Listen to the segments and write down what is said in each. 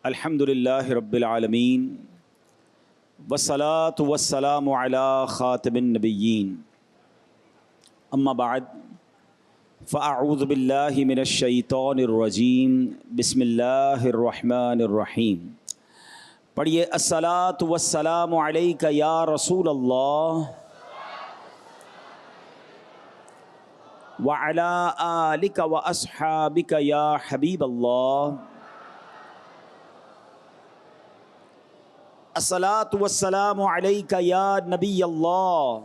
الحمدللہ رب العالمین والصلاة والسلام علی خاتم النبیین اما بعد فاعوذ باللہ من الشیطان الرجیم بسم اللہ الرحمن الرحیم۔ پڑھیے الصلاة والسلام علیک یا رسول اللہ وعلی آلک واصحابک یا حبیب اللہ۔ الصلاة والسلام علیک یا نبی اللہ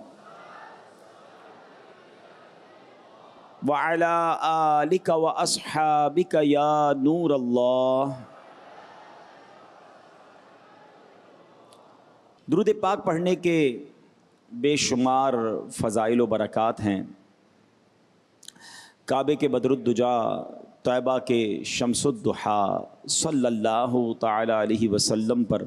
وعلی آلک واصحابک یا نور اللہ۔ درود پاک پڑھنے کے بے شمار فضائل و برکات ہیں۔ کعبے کے بدر الدجا، طیبہ کے شمس الضحیٰ صلی اللہ تعالی علیہ وسلم پر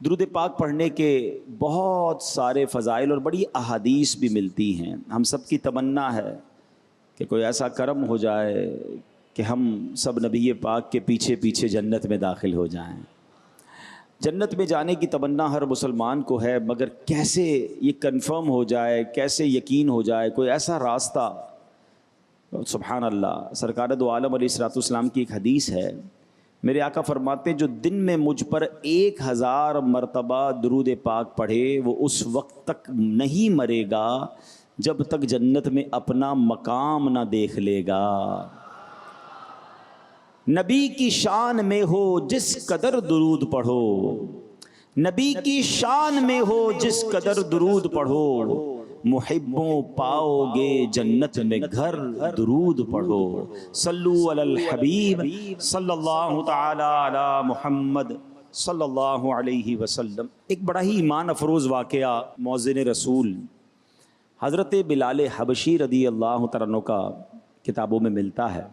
درود پاک پڑھنے کے بہت سارے فضائل اور بڑی احادیث بھی ملتی ہیں۔ ہم سب کی تمنا ہے کہ کوئی ایسا کرم ہو جائے کہ ہم سب نبی پاک کے پیچھے پیچھے جنت میں داخل ہو جائیں۔ جنت میں جانے کی تمنا ہر مسلمان کو ہے، مگر کیسے یہ کنفرم ہو جائے، کیسے یقین ہو جائے، کوئی ایسا راستہ۔ سبحان اللہ، سرکار دو عالم علیہ الصلوۃ والسلام کی ایک حدیث ہے، میرے آقا فرماتے ہیں جو دن میں مجھ پر 1000 مرتبہ درود پاک پڑھے وہ اس وقت تک نہیں مرے گا جب تک جنت میں اپنا مقام نہ دیکھ لے گا۔ نبی کی شان میں ہو جس قدر درود پڑھو، نبی کی شان میں ہو جس قدر درود پڑھو، محبوں پاؤ گے جنت میں گھر، درود پڑھو۔ صلو علی الحبیب صلی اللہ تعالی علی محمد صلی اللہ علیہ وسلم۔ ایک بڑا ہی ایمان افروز واقعہ مؤذن رسول حضرت بلال حبشی رضی اللہ تعالیٰ عنہ کا کتابوں میں ملتا ہے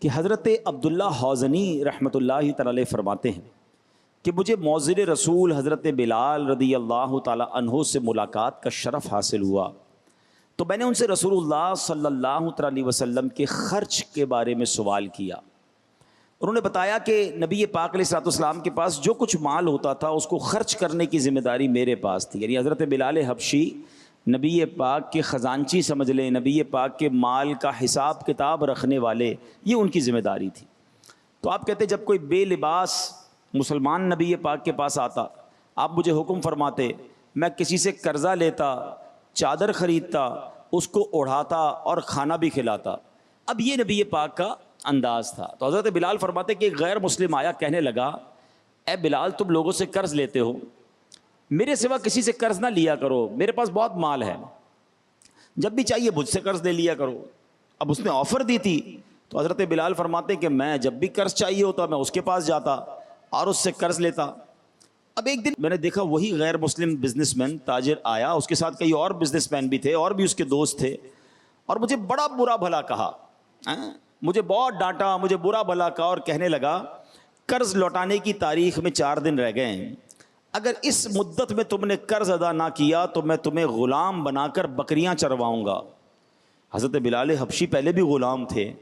کہ حضرت عبداللہ حوزنی رحمۃ اللہ تعالی علیہ فرماتے ہیں کہ مجھے مؤذن رسول حضرت بلال رضی اللہ تعالیٰ عنہ سے ملاقات کا شرف حاصل ہوا، تو میں نے ان سے رسول اللہ صلی اللہ تعالیٰ علیہ وسلم کے خرچ کے بارے میں سوال کیا۔ انہوں نے بتایا کہ نبی پاک علیہ الصلوۃ والسلام کے پاس جو کچھ مال ہوتا تھا اس کو خرچ کرنے کی ذمہ داری میرے پاس تھی، یعنی حضرت بلال حبشی نبی پاک کے خزانچی سمجھ لیں، نبی پاک کے مال کا حساب کتاب رکھنے والے، یہ ان کی ذمہ داری تھی۔ تو آپ کہتے جب کوئی بے لباس مسلمان نبی پاک کے پاس آتا، آپ مجھے حکم فرماتے، میں کسی سے قرضہ لیتا، چادر خریدتا، اس کو اوڑھاتا اور کھانا بھی کھلاتا۔ اب یہ نبی پاک کا انداز تھا۔ تو حضرت بلال فرماتے کہ ایک غیر مسلم آیا، کہنے لگا اے بلال تم لوگوں سے قرض لیتے ہو، میرے سوا کسی سے قرض نہ لیا کرو، میرے پاس بہت مال ہے، جب بھی چاہیے مجھ سے قرض لے لیا کرو۔ اب اس نے آفر دی تھی، تو حضرت بلال فرماتے کہ میں جب بھی قرض چاہیے ہوتا میں اس کے پاس جاتا اور اس سے قرض لیتا۔ اب ایک دن میں نے دیکھا وہی غیر مسلم بزنس مین تاجر آیا، اس کے ساتھ کئی اور بزنس مین بھی تھے اور بھی اس کے دوست تھے، اور مجھے بڑا برا بھلا کہا، مجھے بہت ڈانٹا، مجھے برا بھلا کہا اور کہنے لگا قرض لوٹانے کی تاریخ میں 4 دن رہ گئے ہیں، اگر اس مدت میں تم نے قرض ادا نہ کیا تو میں تمہیں غلام بنا کر بکریاں چرواؤں گا۔ حضرت بلال حبشی پہلے بھی غلام تھے،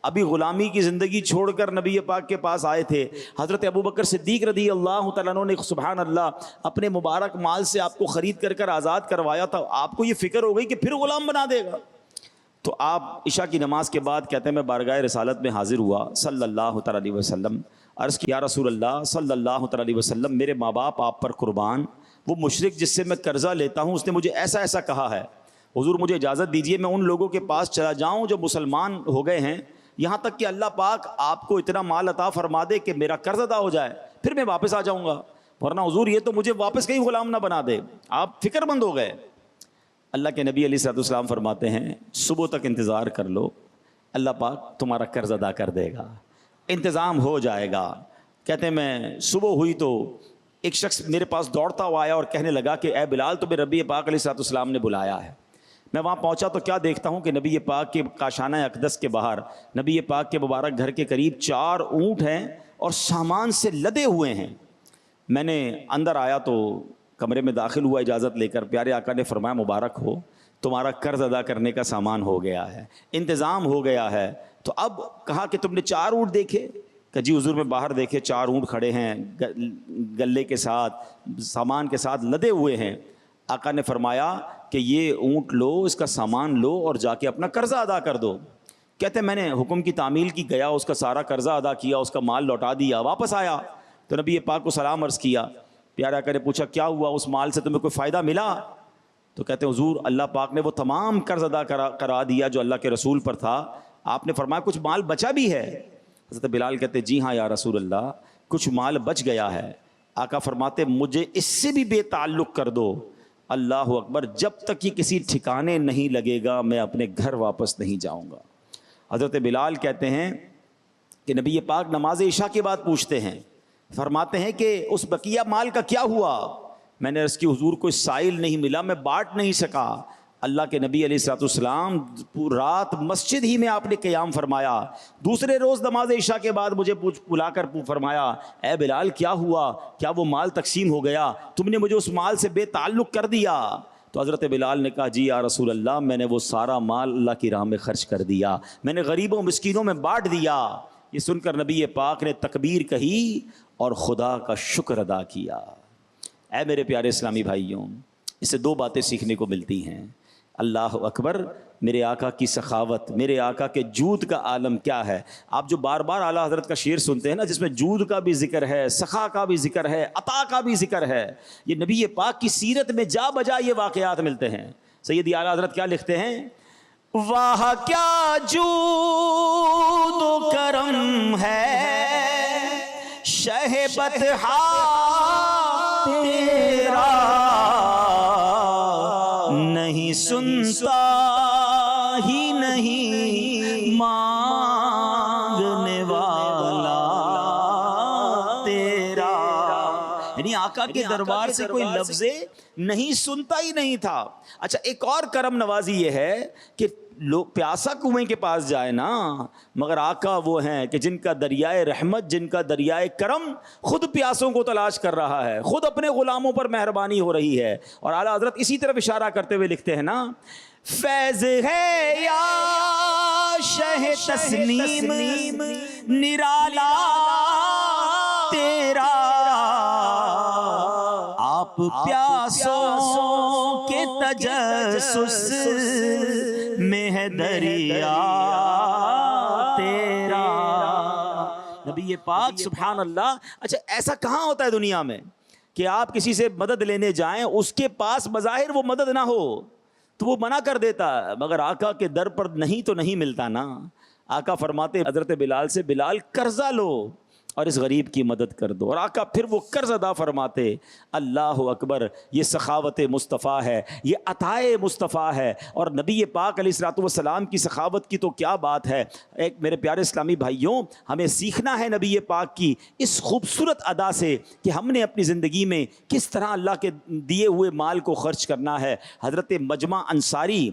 ابھی غلامی کی زندگی چھوڑ کر نبی پاک کے پاس آئے تھے۔ حضرت ابوبکر صدیق رضی اللہ تعالیٰ عنہ نے سبحان اللہ اپنے مبارک مال سے آپ کو خرید کر آزاد کروایا تھا، آپ کو یہ فکر ہو گئی کہ پھر غلام بنا دے گا۔ تو آپ عشاء کی نماز کے بعد کہتے ہیں میں بارگاہ رسالت میں حاضر ہوا صلی اللہ تعالیٰ علیہ وسلم، عرض کیا یا رسول اللہ صلی اللہ تعالیٰ علیہ وسلم میرے ماں باپ آپ پر قربان، وہ مشرک جس سے میں قرضہ لیتا ہوں اس نے مجھے ایسا ایسا کہا ہے، حضور مجھے اجازت دیجیے میں ان لوگوں کے پاس چلا جاؤں جو مسلمان ہو گئے ہیں، یہاں تک کہ اللہ پاک آپ کو اتنا مال عطا فرما دے کہ میرا قرض ادا ہو جائے، پھر میں واپس آ جاؤں گا، ورنہ حضور یہ تو مجھے واپس کہیں غلام نہ بنا دے۔ آپ فکر مند ہو گئے۔ اللہ کے نبی علیہ الصلوۃ والسلام فرماتے ہیں صبح تک انتظار کر لو، اللہ پاک تمہارا قرض ادا کر دے گا، انتظام ہو جائے گا۔ کہتے ہیں میں صبح ہوئی تو ایک شخص میرے پاس دوڑتا ہوا آیا اور کہنے لگا کہ اے بلال تمہیں نبی پاک علیہ الصلوۃ والسلام نے بلایا ہے۔ میں وہاں پہنچا تو کیا دیکھتا ہوں کہ نبی پاک کے کاشانہ اقدس کے باہر نبی پاک کے مبارک گھر کے قریب 4 اونٹ ہیں اور سامان سے لدے ہوئے ہیں۔ میں نے اندر آیا تو کمرے میں داخل ہوا اجازت لے کر، پیارے آقا نے فرمایا مبارک ہو، تمہارا قرض ادا کرنے کا سامان ہو گیا ہے، انتظام ہو گیا ہے۔ تو اب کہا کہ تم نے 4 اونٹ دیکھے؟ کہ جی حضور میں باہر دیکھے 4 اونٹ کھڑے ہیں گلے کے ساتھ سامان کے ساتھ لدے ہوئے ہیں. آقا نے فرمایا کہ یہ اونٹ لو، اس کا سامان لو اور جا کے اپنا قرضہ ادا کر دو. کہتے ہیں میں نے حکم کی تعمیل کی، گیا اس کا سارا قرضہ ادا کیا، اس کا مال لوٹا دیا، واپس آیا تو نبی پاک کو سلام عرض کیا. پیارے آقا نے پوچھا کیا ہوا، اس مال سے تمہیں کوئی فائدہ ملا؟ تو کہتے ہیں حضور اللہ پاک نے وہ تمام قرض ادا کرا دیا جو اللہ کے رسول پر تھا. آپ نے فرمایا کچھ مال بچا بھی ہے؟ حضرت بلال کہتے جی ہاں یا رسول اللہ کچھ مال بچ گیا ہے. آقا فرماتے مجھے اس سے بھی بے تعلق کر دو. اللہ اکبر، جب تک یہ کسی ٹھکانے نہیں لگے گا میں اپنے گھر واپس نہیں جاؤں گا. حضرت بلال کہتے ہیں کہ نبی پاک نماز عشاء کے بعد پوچھتے ہیں، فرماتے ہیں کہ اس بقیہ مال کا کیا ہوا؟ میں نے عرض کی حضور کوئی سائل نہیں ملا، میں بانٹ نہیں سکا. اللہ کے نبی علیہ الصلوۃ والسلام رات مسجد ہی میں آپ نے قیام فرمایا. دوسرے روز نماز عشاء کے بعد مجھے بلا کر فرمایا اے بلال کیا ہوا، کیا وہ مال تقسیم ہو گیا؟ تم نے مجھے اس مال سے بے تعلق کر دیا. تو حضرت بلال نے کہا جی یا رسول اللہ میں نے وہ سارا مال اللہ کی راہ میں خرچ کر دیا، میں نے غریبوں مسکینوں میں بانٹ دیا. یہ سن کر نبی پاک نے تکبیر کہی اور خدا کا شکر ادا کیا. اے میرے پیارے اسلامی بھائیوں، اس سے 2 باتیں سیکھنے کو ملتی ہیں. اللہ اکبر، میرے آقا کی سخاوت، میرے آقا کے جود کا عالم کیا ہے. آپ جو بار بار اعلیٰ حضرت کا شعر سنتے ہیں نا جس میں جود کا بھی ذکر ہے، سخا کا بھی ذکر ہے، عطا کا بھی ذکر ہے، یہ نبی پاک کی سیرت میں جا بجا یہ واقعات ملتے ہیں. سیدی اعلیٰ حضرت کیا لکھتے ہیں؟ واہ کیا جود و کرم ہے شہ بطحا تیرا، نہیں سنتا ہی نہیں مانگنے والا تیرا. یعنی آقا کے دربار سے کوئی لفظ نہیں سنتا ہی نہیں تھا. اچھا ایک اور کرم نوازی یہ ہے کہ پیاسا کنویں کے پاس جائے نا، مگر آقا وہ ہیں کہ جن کا دریائے رحمت، جن کا دریائے کرم خود پیاسوں کو تلاش کر رہا ہے، خود اپنے غلاموں پر مہربانی ہو رہی ہے. اور اعلیٰ حضرت اسی طرف اشارہ کرتے ہوئے لکھتے ہیں نا، فیض ہے یا شہ تسلیم نرالا تیرا، آپ پیاسوں کے تجسس میں ہے دریا تیرا. نبی پاک سبحان اللہ. اچھا ایسا کہاں ہوتا ہے دنیا میں کہ آپ کسی سے مدد لینے جائیں، اس کے پاس بظاہر وہ مدد نہ ہو تو وہ منع کر دیتا ہے، مگر آقا کے در پر نہیں تو نہیں ملتا نا. آقا فرماتے حضرت بلال سے بلال قرضہ لو اور اس غریب کی مدد کر دو، اور آقا پھر وہ قرض ادا فرماتے. اللہ اکبر، یہ سخاوت مصطفیٰ ہے، یہ عطائے مصطفیٰ ہے. اور نبی پاک علیہ الصلوۃ والسلام کی سخاوت کی تو کیا بات ہے. ایک میرے پیارے اسلامی بھائیوں، ہمیں سیکھنا ہے نبی پاک کی اس خوبصورت ادا سے کہ ہم نے اپنی زندگی میں کس طرح اللہ کے دیے ہوئے مال کو خرچ کرنا ہے. حضرت مجمع انصاری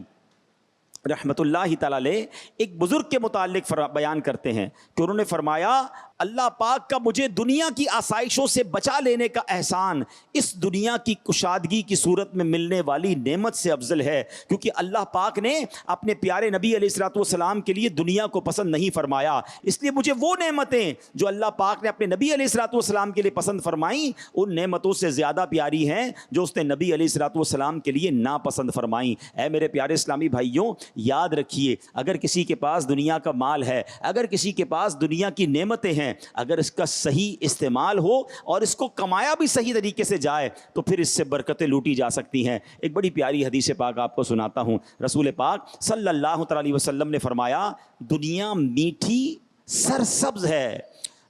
رحمت اللہ تعالی علیہ ایک بزرگ کے متعلق بیان کرتے ہیں کہ انہوں نے فرمایا اللہ پاک کا مجھے دنیا کی آسائشوں سے بچا لینے کا احسان اس دنیا کی کشادگی کی صورت میں ملنے والی نعمت سے افضل ہے، کیونکہ اللہ پاک نے اپنے پیارے نبی علیہ الصلوۃ والسلام کے لیے دنیا کو پسند نہیں فرمایا. اس لیے مجھے وہ نعمتیں جو اللہ پاک نے اپنے نبی علیہ الصلوۃ والسلام کے لیے پسند فرمائیں ان نعمتوں سے زیادہ پیاری ہیں جو اس نے نبی علیہ الصلوۃ والسلام کے لیے ناپسند فرمائیں. اے میرے پیارے اسلامی بھائیوں، یاد رکھیے اگر کسی کے پاس دنیا کا مال ہے، اگر کسی کے پاس دنیا کی نعمتیں ہیں، اگر اس کا صحیح استعمال ہو اور اس کو کمایا بھی صحیح طریقے سے جائے تو پھر اس سے برکتیں لوٹی جا سکتی ہیں. ایک بڑی پیاری حدیث پاک آپ کو سناتا ہوں. رسول پاک صلی اللہ علیہ وسلم نے فرمایا دنیا میٹھی سرسبز ہے،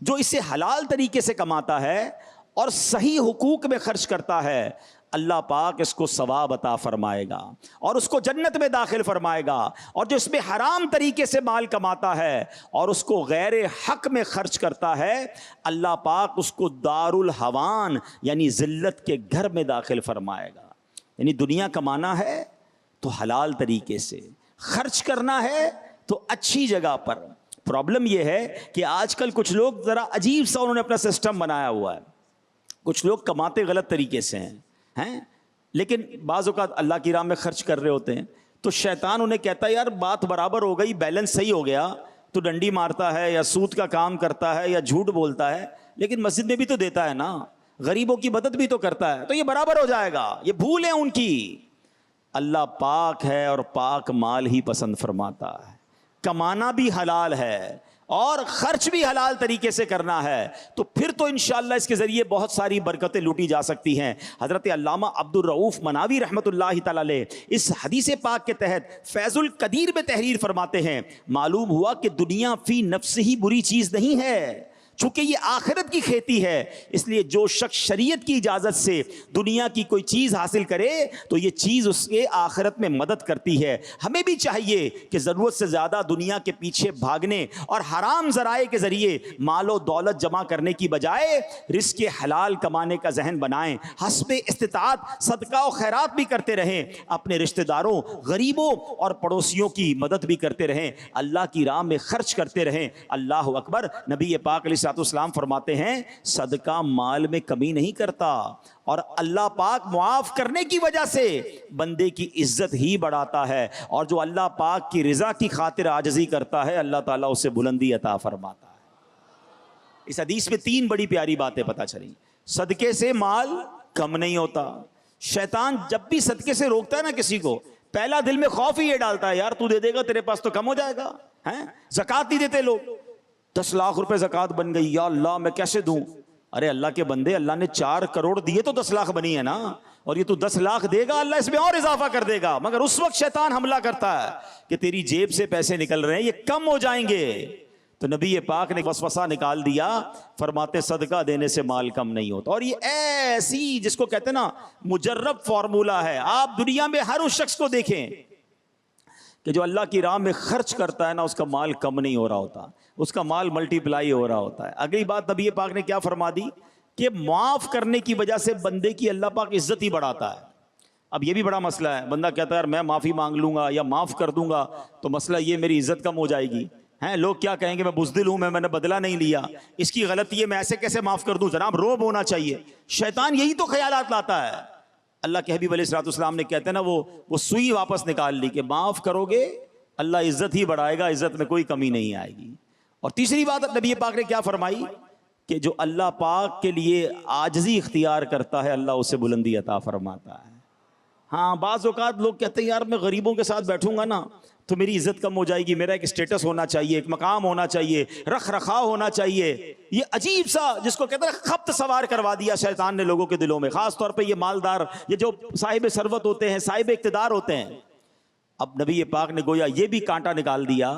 جو اسے حلال طریقے سے کماتا ہے اور صحیح حقوق میں خرچ کرتا ہے اللہ پاک اس کو ثواب عطا فرمائے گا اور اس کو جنت میں داخل فرمائے گا. اور جو اس میں حرام طریقے سے مال کماتا ہے اور اس کو غیر حق میں خرچ کرتا ہے اللہ پاک اس کو دار الحوان یعنی ذلت کے گھر میں داخل فرمائے گا. یعنی دنیا کمانا ہے تو حلال طریقے سے، خرچ کرنا ہے تو اچھی جگہ پر. پرابلم یہ ہے کہ آج کل کچھ لوگ ذرا عجیب سا انہوں نے اپنا سسٹم بنایا ہوا ہے. کچھ لوگ کماتے غلط طریقے سے ہیں لیکن بعض اوقات اللہ کی راہ میں خرچ کر رہے ہوتے ہیں تو شیطان انہیں کہتا ہے یار بات برابر ہو گئی، بیلنس صحیح ہو گیا تو ڈنڈی مارتا ہے یا سود کا کام کرتا ہے یا جھوٹ بولتا ہے، لیکن مسجد میں بھی تو دیتا ہے نا، غریبوں کی مدد بھی تو کرتا ہے، تو یہ برابر ہو جائے گا، یہ بھول ہے ان کی۔ اللہ پاک ہے اور پاک مال ہی پسند فرماتا ہے، کمانا بھی حلال ہے اور خرچ بھی حلال طریقے سے کرنا ہے، تو پھر تو انشاءاللہ اس کے ذریعے بہت ساری برکتیں لوٹی جا سکتی ہیں۔ حضرت علامہ عبد الرؤف مناوی رحمۃ اللہ تعالی علیہ اس حدیث پاک کے تحت فیض القدیر میں تحریر فرماتے ہیں، معلوم ہوا کہ دنیا فی نفس ہی بری چیز نہیں ہے، چونکہ یہ آخرت کی کھیتی ہے، اس لیے جو شخص شریعت کی اجازت سے دنیا کی کوئی چیز حاصل کرے تو یہ چیز اس کے آخرت میں مدد کرتی ہے۔ ہمیں بھی چاہیے کہ ضرورت سے زیادہ دنیا کے پیچھے بھاگنے اور حرام ذرائع کے ذریعے مال و دولت جمع کرنے کی بجائے رزق حلال کمانے کا ذہن بنائیں، حسب استطاعت صدقہ و خیرات بھی کرتے رہیں، اپنے رشتہ داروں، غریبوں اور پڑوسیوں کی مدد بھی کرتے رہیں، اللہ کی راہ میں خرچ کرتے رہیں۔ اللہ اکبر۔ نبی پاک علیہ السلام فرماتے ہیں صدقہ مال میں کمی نہیں کرتا، اور اللہ پاک معاف کرنے کی وجہ سے بندے کی عزت ہی بڑھاتا ہے، اور جو اللہ پاک کی رضا کی خاطر عاجزی کرتا ہے اللہ تعالیٰ اسے بلندی عطا فرماتا ہے۔ اس حدیث میں 3 بڑی پیاری باتیں پتہ چلی۔ صدقے سے مال کم نہیں ہوتا، شیطان جب بھی صدقے سے روکتا ہے نا کسی کو، پہلا دل میں خوف ہی یہ ڈالتا ہے، یار تو دے دے گا تیرے پاس تو کم ہو جائے گا، زکوٰۃ نہیں دیتے لوگ، 10 لاکھ روپے زکوٰۃ بن گئی، یا اللہ میں کیسے دوں؟ ارے اللہ کے بندے، اللہ نے 4 کروڑ دیے تو 10 لاکھ بنی ہے نا، اور یہ تو 10 لاکھ دے گا، اللہ اس میں اور اضافہ کر دے گا، مگر اس وقت شیطان حملہ کرتا ہے کہ تیری جیب سے پیسے نکل رہے ہیں، یہ کم ہو جائیں گے۔ تو نبی پاک نے وسوسہ نکال دیا، فرماتے صدقہ دینے سے مال کم نہیں ہوتا، اور یہ ایسی جس کو کہتے ہیں نا مجرب فارمولہ ہے۔ آپ دنیا میں ہر اس شخص کو دیکھیں کہ جو اللہ کی راہ میں خرچ کرتا ہے نا، اس کا مال کم نہیں ہو رہا ہوتا، اس کا مال ملٹی پلائی ہو رہا ہوتا ہے۔ اگلی بات نبی پاک نے کیا فرما دی کہ معاف کرنے کی وجہ سے بندے کی اللہ پاک عزت ہی بڑھاتا ہے۔ اب یہ بھی بڑا مسئلہ ہے، بندہ کہتا ہے یار میں معافی مانگ لوں گا یا معاف کر دوں گا تو مسئلہ یہ میری عزت کم ہو جائے گی، لوگ کیا کہیں گے میں بزدل ہوں، میں نے بدلہ نہیں لیا، اس کی غلطی ہے، میں ایسے کیسے معاف کر دوں؟ جناب روب ہونا چاہیے۔ شیطان یہی تو خیالات لاتا ہے۔ اللہ کے حبیب علیہ السلام نے کہتے ہیں نا وہ سوئی واپس نکال لی کہ معاف کرو گے اللہ عزت ہی بڑھائے گا، عزت میں کوئی کمی نہیں آئے گی۔ اور تیسری بات نبی پاک نے کیا فرمائی کہ جو اللہ پاک کے لیے عاجزی اختیار کرتا ہے اللہ اسے بلندی عطا فرماتا ہے۔ ہاں بعض اوقات لوگ کہتے ہیں یار میں غریبوں کے ساتھ بیٹھوں گا نا تو میری عزت کم ہو جائے گی، میرا ایک اسٹیٹس ہونا چاہیے، ایک مقام ہونا چاہیے، رکھ رکھاؤ ہونا چاہیے۔ یہ عجیب سا جس کو کہتے ہیں خبط سوار کروا دیا شیطان نے لوگوں کے دلوں میں، خاص طور پہ یہ مالدار، یہ جو صاحب ثروت ہوتے ہیں، صاحب اقتدار ہوتے ہیں۔ اب نبی پاک نے گویا یہ بھی کانٹا نکال دیا۔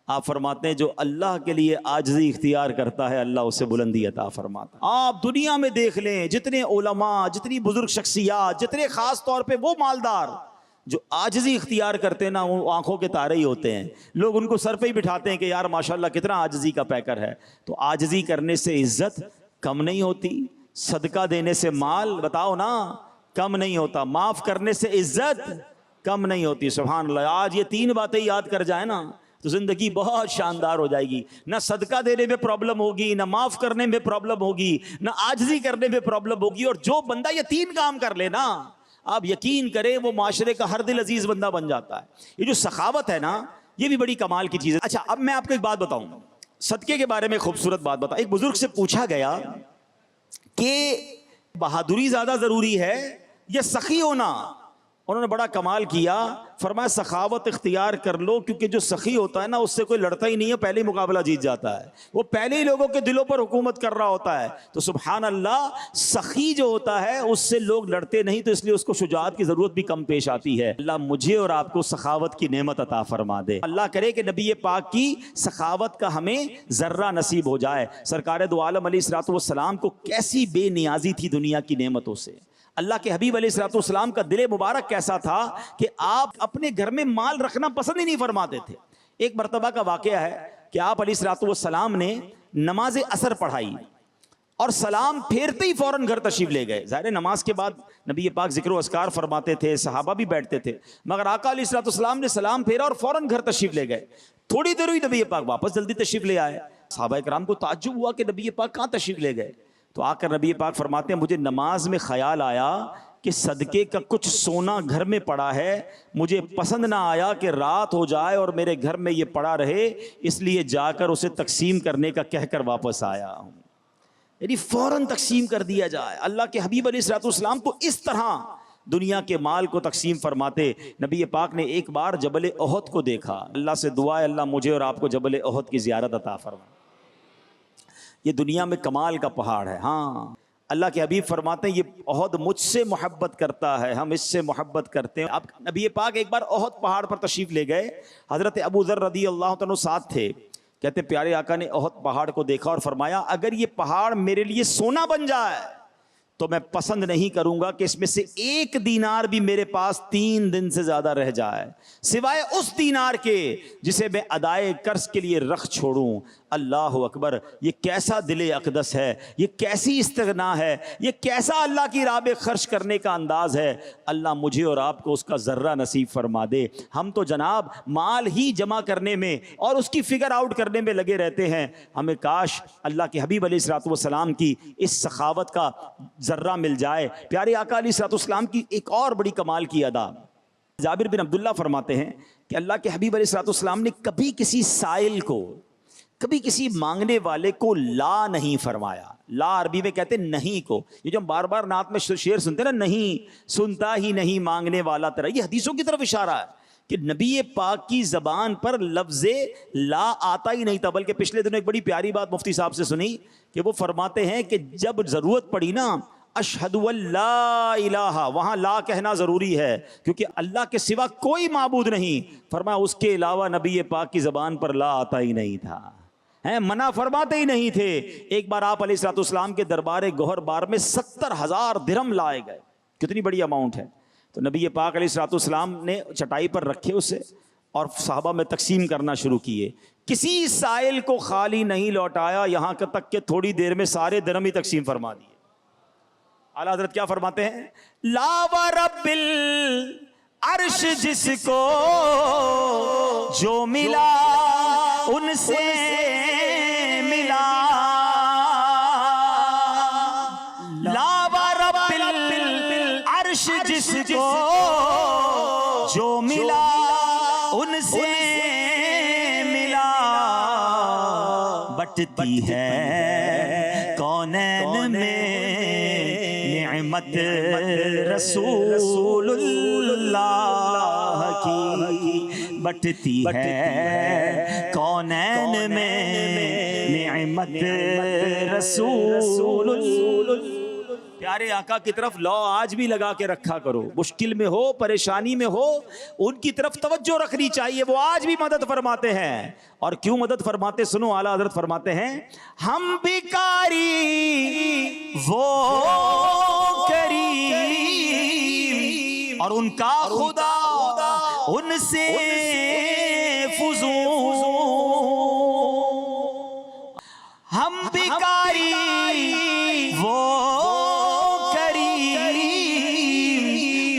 آپ فرماتے ہیں جو اللہ کے لیے عاجزی اختیار کرتا ہے اللہ اسے بلندی عطا فرماتا ہے۔ آپ دنیا میں دیکھ لیں جتنے علماء، جتنی بزرگ شخصیات، جتنے خاص طور پہ وہ مالدار جو عاجزی اختیار کرتے ہیں نا، وہ آنکھوں کے تارے ہی ہوتے ہیں، لوگ ان کو سر پہ ہی بٹھاتے ہیں کہ یار ماشاءاللہ کتنا عاجزی کا پیکر ہے۔ تو عاجزی کرنے سے عزت کم نہیں ہوتی، صدقہ دینے سے مال بتاؤ نا کم نہیں ہوتا، معاف کرنے سے عزت کم نہیں ہوتی۔ سبحان اللہ، آج یہ 3 باتیں یاد کر جائیں نا تو زندگی بہت شاندار ہو جائے گی۔ نہ صدقہ دینے میں پرابلم ہوگی، نہ معاف کرنے میں پرابلم ہوگی، نہ عاجزی کرنے میں پرابلم ہوگی، اور جو بندہ یہ 3 کام کر لے نا آپ یقین کریں وہ معاشرے کا ہر دل عزیز بندہ بن جاتا ہے۔ یہ جو سخاوت ہے نا یہ بھی بڑی کمال کی چیز ہے۔ اچھا اب میں آپ کو ایک بات بتاؤں، صدقے کے بارے میں خوبصورت بات بتاؤں۔ ایک بزرگ سے پوچھا گیا کہ بہادری زیادہ ضروری ہے یا سخی ہونا؟ انہوں نے بڑا کمال کیا، فرمایا سخاوت اختیار کر لو، کیونکہ جو سخی ہوتا ہے نا اس سے کوئی لڑتا ہی نہیں ہے، پہلے ہی مقابلہ جیت جاتا ہے، وہ پہلے ہی لوگوں کے دلوں پر حکومت کر رہا ہوتا ہے۔ تو سبحان اللہ، سخی جو ہوتا ہے اس سے لوگ لڑتے نہیں، تو اس لیے اس کو شجاعت کی ضرورت بھی کم پیش آتی ہے۔ اللہ مجھے اور آپ کو سخاوت کی نعمت عطا فرما دے۔ اللہ کرے کہ نبی پاک کی سخاوت کا ہمیں ذرہ نصیب ہو جائے۔ سرکار دو عالم علیہ الصلوۃ والسلام کو کیسی بے نیازی تھی دنیا کی نعمتوں سے۔ اللہ کے حبیب علیہ الصلوۃ والسلام کا دل مبارک کیسا تھا کہ آپ اپنے گھر میں مال رکھنا پسند ہی نہیں فرماتے تھے۔ ایک مرتبہ کا واقعہ ہے کہ آپ علیہ الصلوۃ والسلام نے نماز عصر پڑھائی اور سلام پھیرتے ہی فوراً گھر تشریف لے گئے۔ ظاہر نماز کے بعد نبی پاک ذکر و اذکار فرماتے تھے، صحابہ بھی بیٹھتے تھے، مگر آقا علیہ الصلوۃ والسلام نے سلام پھیرا اور فوراً گھر تشریف لے گئے۔ تھوڑی دیر ہوئی نبی پاک واپس جلدی تشریف لے آئے۔ صحابہ کرام کو تعجب ہوا کہ نبی پاک کہاں تشریف لے گئے؟ تو آ کر نبی پاک فرماتے ہیں مجھے نماز میں خیال آیا کہ صدقے کا کچھ سونا گھر میں پڑا ہے، مجھے پسند نہ آیا کہ رات ہو جائے اور میرے گھر میں یہ پڑا رہے، اس لیے جا کر اسے تقسیم کرنے کا کہہ کر واپس آیا ہوں۔ یعنی فوراً تقسیم کر دیا جائے۔ اللہ کے حبیب علیہ الصلوۃ والسلام تو اس طرح دنیا کے مال کو تقسیم فرماتے۔ نبی پاک نے ایک بار جبل احد کو دیکھا، اللہ سے دعا ہے اللہ مجھے اور آپ کو جبل احد کی زیارت عطا فرما۔ یہ دنیا میں کمال کا پہاڑ ہے۔ ہاں، اللہ کے حبیب فرماتے ہیں یہ احد مجھ سے محبت کرتا ہے، ہم اس سے محبت کرتے ہیں۔ اب نبی پاک ایک بار احد پہاڑ پر تشریف لے گئے، حضرت ابو ذر رضی اللہ عنہ ساتھ تھے۔ کہتے پیارے آقا نے احد پہاڑ کو دیکھا اور فرمایا اگر یہ پہاڑ میرے لیے سونا بن جائے تو میں پسند نہیں کروں گا کہ اس میں سے ایک دینار بھی میرے پاس 3 دن سے زیادہ رہ جائے، سوائے اس دینار کے جسے میں ادائے قرض کے لیے رکھ چھوڑوں۔ اللہ اکبر، یہ کیسا دل اقدس ہے، یہ کیسی استغنا ہے، یہ کیسا اللہ کی راہ میں خرچ کرنے کا انداز ہے۔ اللہ مجھے اور آپ کو اس کا ذرہ نصیب فرما دے۔ ہم تو جناب مال ہی جمع کرنے میں اور اس کی فگر آؤٹ کرنے میں لگے رہتے ہیں، ہمیں کاش اللہ کے حبیب علیہ الصلوۃ والسلام کی اس سخاوت کا ذرہ مل جائے۔ پیارے آقا علیہ الصلوۃ والسلام کی ایک اور بڑی کمال کی ادا، جابر بن عبداللہ فرماتے ہیں کہ اللہ کے حبیب علیہ الصلوۃ والسلام نے کبھی کسی سائل کو، کبھی کسی مانگنے والے کو لا نہیں فرمایا۔ لا عربی میں کہتے ہیں نہیں کو، یہ جو ہم بار بار نعت میں شعر سنتے ہیں نا، نہیں سنتا ہی نہیں مانگنے والا تیرا، یہ حدیثوں کی طرف اشارہ ہے کہ نبی پاک کی زبان پر لفظ لا آتا ہی نہیں تھا۔ بلکہ پچھلے دنوں ایک بڑی پیاری بات مفتی صاحب سے سنی کہ وہ فرماتے ہیں کہ جب ضرورت پڑی نا اشہد لا الہ، وہاں لا کہنا ضروری ہے کیونکہ اللہ کے سوا کوئی معبود نہیں، فرمایا اس کے علاوہ نبی پاک کی زبان پر لا آتا ہی نہیں تھا، منع فرماتے ہی نہیں تھے۔ ایک بار آپ علیہ الصلوۃ والسلام کے دربار گوہر بار میں 70,000 درہم لائے گئے، کتنی بڑی اماؤنٹ ہے۔ تو نبی پاک علیہ الصلوۃ والسلام نے چٹائی پر رکھے اسے اور صحابہ میں تقسیم کرنا شروع کیے، کسی سائل کو خالی نہیں لوٹایا، یہاں تک کہ تھوڑی دیر میں سارے درہم ہی تقسیم فرما دیے۔ اعلیٰ حضرت کیا فرماتے ہیں؟ لا ورب العرش جس کو جو ملا ان سے ملا، لا ورب العرش جس کو جو ملا ان سے ملا، بٹتی ہے کونین میں نعمت رسول اللہ کی، بٹتی ہے کونین میں نعمت رسول اللہ۔ پیارے آقا کی طرف لو آج بھی لگا کے رکھا کرو، مشکل میں ہو پریشانی میں ہو ان کی طرف توجہ رکھنی چاہیے، وہ آج بھی مدد فرماتے ہیں۔ اور کیوں مدد فرماتے سنو، اعلیٰ حضرت فرماتے ہیں ہم بھکاری وہ کریم اور ان کا خدا ان سے فزون، ہم بھکاری وہ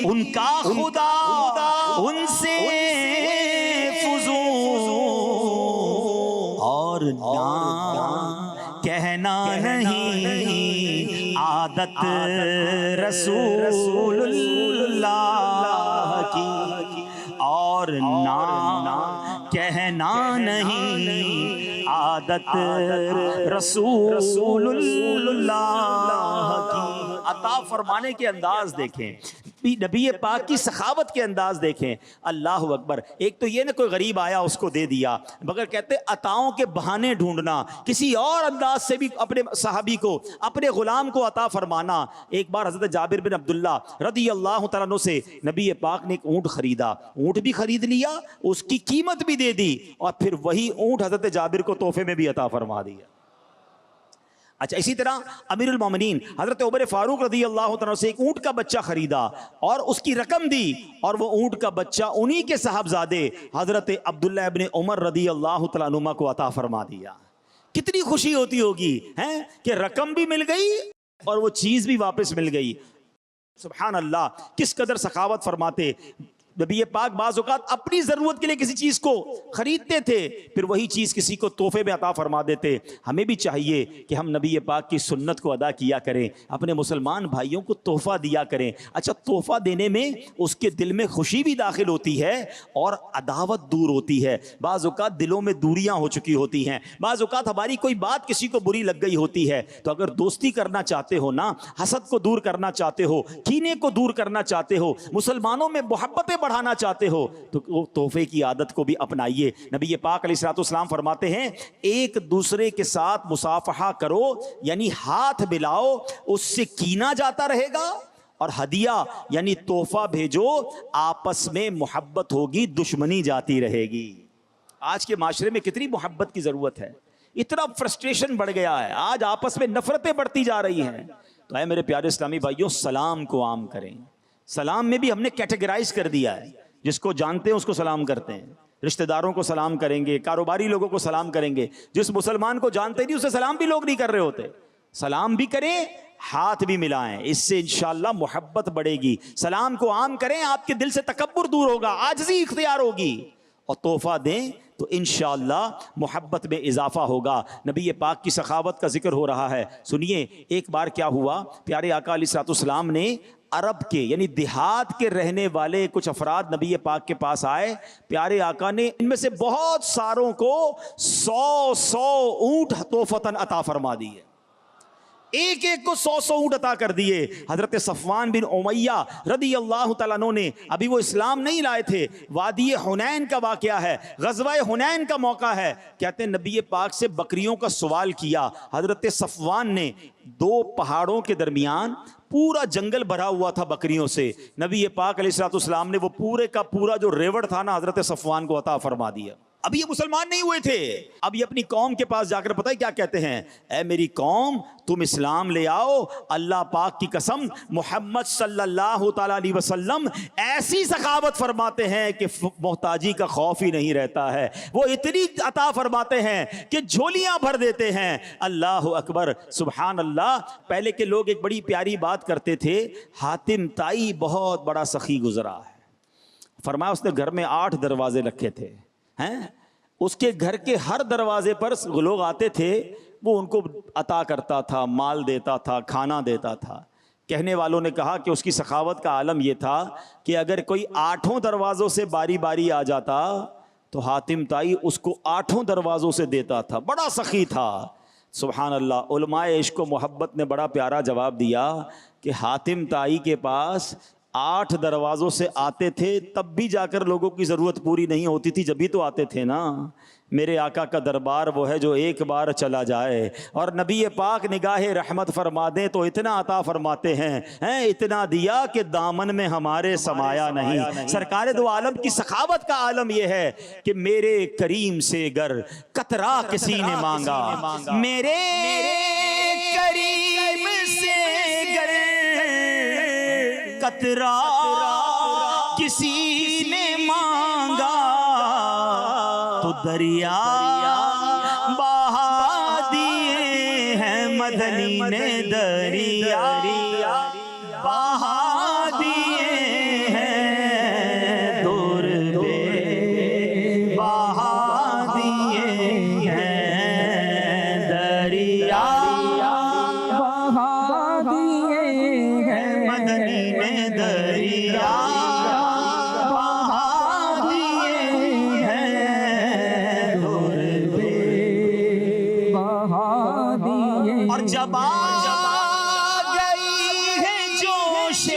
ان کا خدا ان سے فزون، اور نہ کہنا نہیں عادت رسول اللہ کی، اور نہ کہنا نہیں عادت رسول اللہ کی۔ عطا فرمانے کے انداز دیکھیں، نبی پاک کی سخاوت کے انداز دیکھیں، اللہ اکبر۔ ایک تو یہ نہ کوئی غریب آیا اس کو دے دیا، مگر کہتے عطاؤں کے بہانے ڈھونڈنا، کسی اور انداز سے بھی اپنے صحابی کو، اپنے غلام کو عطا فرمانا۔ ایک بار حضرت جابر بن عبداللہ رضی اللہ تعالیٰ عنہ سے نبی پاک نے ایک اونٹ خریدا، اونٹ بھی خرید لیا، اس کی قیمت بھی دے دی، اور پھر وہی اونٹ حضرت جابر کو تحفے میں بھی عطا فرما دیا۔ اچھا، اسی طرح امیر المومنین حضرت عمر فاروق رضی اللہ عنہ سے ایک اونٹ کا بچہ خریدا اور اس کی رقم دی، اور وہ اونٹ کا بچہ انہی کے صاحبزادے حضرت عبداللہ ابن عمر رضی اللہ تعالیٰ عنہ کو عطا فرما دیا۔ کتنی خوشی ہوتی ہوگی کہ رقم بھی مل گئی اور وہ چیز بھی واپس مل گئی۔ سبحان اللہ، کس قدر سخاوت فرماتے۔ نبی پاک بعض اوقات اپنی ضرورت کے لیے کسی چیز کو خریدتے تھے، پھر وہی چیز کسی کو تحفے میں عطا فرما دیتے۔ ہمیں بھی چاہیے کہ ہم نبی پاک کی سنت کو ادا کیا کریں، اپنے مسلمان بھائیوں کو تحفہ دیا کریں۔ اچھا، تحفہ دینے میں اس کے دل میں خوشی بھی داخل ہوتی ہے اور عداوت دور ہوتی ہے۔ بعض اوقات دلوں میں دوریاں ہو چکی ہوتی ہیں، بعض اوقات ہماری کوئی بات کسی کو بری لگ گئی ہوتی ہے، تو اگر دوستی کرنا چاہتے ہو نا، حسد کو دور کرنا چاہتے ہو، کینے کو دور کرنا چاہتے ہو، مسلمانوں میں محبتیں بڑھانا چاہتے ہو، تو وہ تحفے کی عادت کو بھی اپنائیے۔ نبی پاک علیہ الصلوۃ والسلام فرماتے ہیں ایک دوسرے کے ساتھ مصافحہ کرو، یعنی ہاتھ ملاؤ، اس سے کینہ جاتا رہے گا، اور ہدیہ یعنی تحفہ بھیجو، آپس میں محبت ہوگی، دشمنی جاتی رہے گی۔ آج کے معاشرے میں کتنی محبت کی ضرورت ہے، اتنا فرسٹریشن بڑھ گیا ہے، آج آپس میں نفرتیں بڑھتی جا رہی ہیں۔ تو اے میرے پیارے اسلامی بھائیوں، سلام کو عام کریں۔ سلام میں بھی ہم نے کیٹیگرائز کر دیا ہے، جس کو جانتے ہیں اس کو سلام کرتے ہیں، رشتہ داروں کو سلام کریں گے، کاروباری لوگوں کو سلام کریں گے، جس مسلمان کو جانتے نہیں اسے سلام بھی لوگ نہیں کر رہے ہوتے۔ سلام بھی کریں، ہاتھ بھی ملائیں، اس سے انشاءاللہ محبت بڑھے گی۔ سلام کو عام کریں، آپ کے دل سے تکبر دور ہوگا، عاجزی اختیار ہوگی، اور تحفہ دیں تو انشاءاللہ محبت میں اضافہ ہوگا۔ نبی پاک کی سخاوت کا ذکر ہو رہا ہے، سنیے ایک بار کیا ہوا، پیارے آقا علیہ الصلوۃ والسلام نے عرب کے یعنی دیہات کے رہنے والے کچھ افراد نبی پاک کے پاس آئے، پیارے آقا نے ان میں سے بہت ساروں کو 100 اونٹ تحفتاً عطا فرما دیے، ایک ایک کو 100 اونٹ عطا کر دیے۔ حضرت صفوان بن امیہ رضی اللہ تعالیٰ عنہ نے، ابھی وہ اسلام نہیں لائے تھے، وادی حنین کا واقعہ ہے، غزوہ حنین کا موقع ہے، کہتے ہیں نبی پاک سے بکریوں کا سوال کیا۔ حضرت صفوان نے 2 پہاڑوں کے درمیان پورا جنگل بھرا ہوا تھا بکریوں سے، نبی پاک علیہ الصلوۃ والسلام نے وہ پورے کا پورا جو ریوڑ تھا نا حضرت صفوان کو عطا فرما دیا۔ اب یہ مسلمان نہیں ہوئے تھے، اب یہ اپنی قوم کے پاس جا کر پتہ ہے کیا کہتے ہیں، اے میری قوم تم اسلام لے آؤ، اللہ پاک کی قسم محمد صلی اللہ تعالیٰ علیہ وسلم ایسی سخاوت فرماتے ہیں کہ محتاجی کا خوف ہی نہیں رہتا ہے، وہ اتنی عطا فرماتے ہیں کہ جھولیاں بھر دیتے ہیں۔ اللہ اکبر، سبحان اللہ۔ پہلے کے لوگ ایک بڑی پیاری بات کرتے تھے، حاتم طائی بہت بڑا سخی گزرا ہے، فرمایا اس نے گھر میں 8 دروازے رکھے تھے ہیں، اس کے گھر کے ہر دروازے پر لوگ آتے تھے، وہ ان کو عطا کرتا تھا، مال دیتا تھا، کھانا دیتا تھا۔ کہنے والوں نے کہا کہ اس کی سخاوت کا عالم یہ تھا کہ اگر کوئی 8 دروازوں سے باری باری آ جاتا تو حاتم طائی اس کو 8 دروازوں سے دیتا تھا، بڑا سخی تھا۔ سبحان اللہ۔ علماء عشق و محبت نے بڑا پیارا جواب دیا کہ حاتم طائی کے پاس 8 دروازوں سے آتے تھے، تب بھی جا کر لوگوں کی ضرورت پوری نہیں ہوتی تھی، جب بھی تو آتے تھے نا۔ میرے آقا کا دربار وہ ہے جو ایک بار چلا جائے، اور نبی پاک نگاہ رحمت فرما دیں تو اتنا عطا فرماتے ہیں، اتنا دیا کہ دامن میں ہمارے سمایا نہیں۔ سرکار دو عالم کی سخاوت کا عالم یہ ہے کہ میرے کریم سے گر قطرہ کسی نے مانگا، میرے کریم سے گر قطرہ کسی نے مانگا تو دریا بہا دیے ہیں، مدنی نے دریا بہا دیے ہیں، دور پہ بہا دیے ہیں، دریا بہا دیے ہیں، مدنی نے دریا جب آ گئی ہے جوش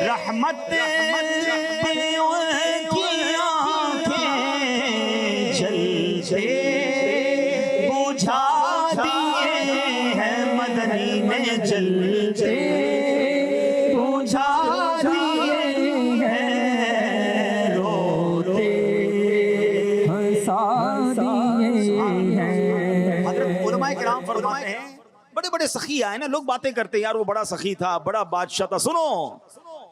رحمت پہ ان کی آنکھیں جلتے بجھا دیے ہیں، مدنی نے جلتے بجھا دیے ہیں، روتے ہنسا دیے ہیں۔ حضرت علماء کرام فرماتے ہیں، بڑے بڑے سخی آئے نا، لوگ باتیں کرتے ہیں یار وہ بڑا سخی تھا، بڑا بادشاہ تھا۔ سنو،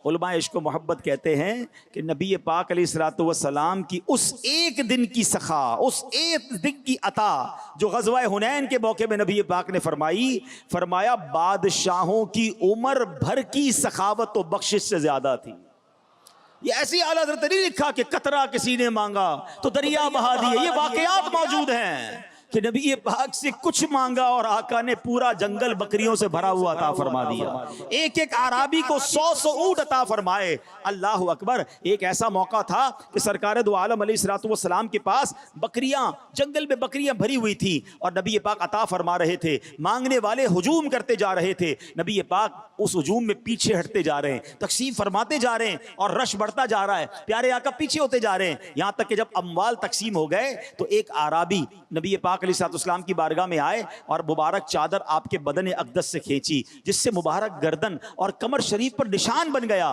علماء عشق و محبت کہتے ہیں کہ نبی پاک علیہ الصلوۃ والسلام کی اس ایک دن کی سخا، اس ایک دن کی عطا جو غزوہ حنین کے موقع میں نبی پاک نے فرمائی، فرمایا بادشاہوں کی عمر بھر کی سخاوت و بخشش سے زیادہ تھی۔ یہ ایسی اعلیٰ حضرت نہیں لکھا کہ قطرہ کسی نے مانگا تو دریا بہا دیے، یہ واقعات موجود ہیں کہ نبی پاک سے کچھ مانگا اور آقا نے پورا جنگل بکریوں سے بھرا ہوا عطا فرما دیا، ایک ایک عرابی کو 100 اونٹ عطا فرمائے۔ اللہ اکبر۔ ایک ایسا موقع تھا کہ سرکار دو عالم علیہ الصلوۃ والسلام کے پاس بکریاں، جنگل میں بکریاں بھری ہوئی تھی اور نبی پاک عطا فرما رہے تھے، مانگنے والے ہجوم کرتے جا رہے تھے، نبی پاک اس ہجوم میں پیچھے ہٹتے جا رہے ہیں، تقسیم فرماتے جا رہے ہیں اور رش بڑھتا جا رہا ہے، پیارے آقا پیچھے ہوتے جا رہے ہیں، یہاں تک کہ جب اموال تقسیم ہو گئے تو ایک عرابی نبی پاک علیہ الصلوۃ والسلام کی بارگاہ میں آئے اور مبارک چادر آپ کے بدن اقدس سے کھینچی، جس سے مبارک گردن اور کمر شریف پر نشان بن گیا۔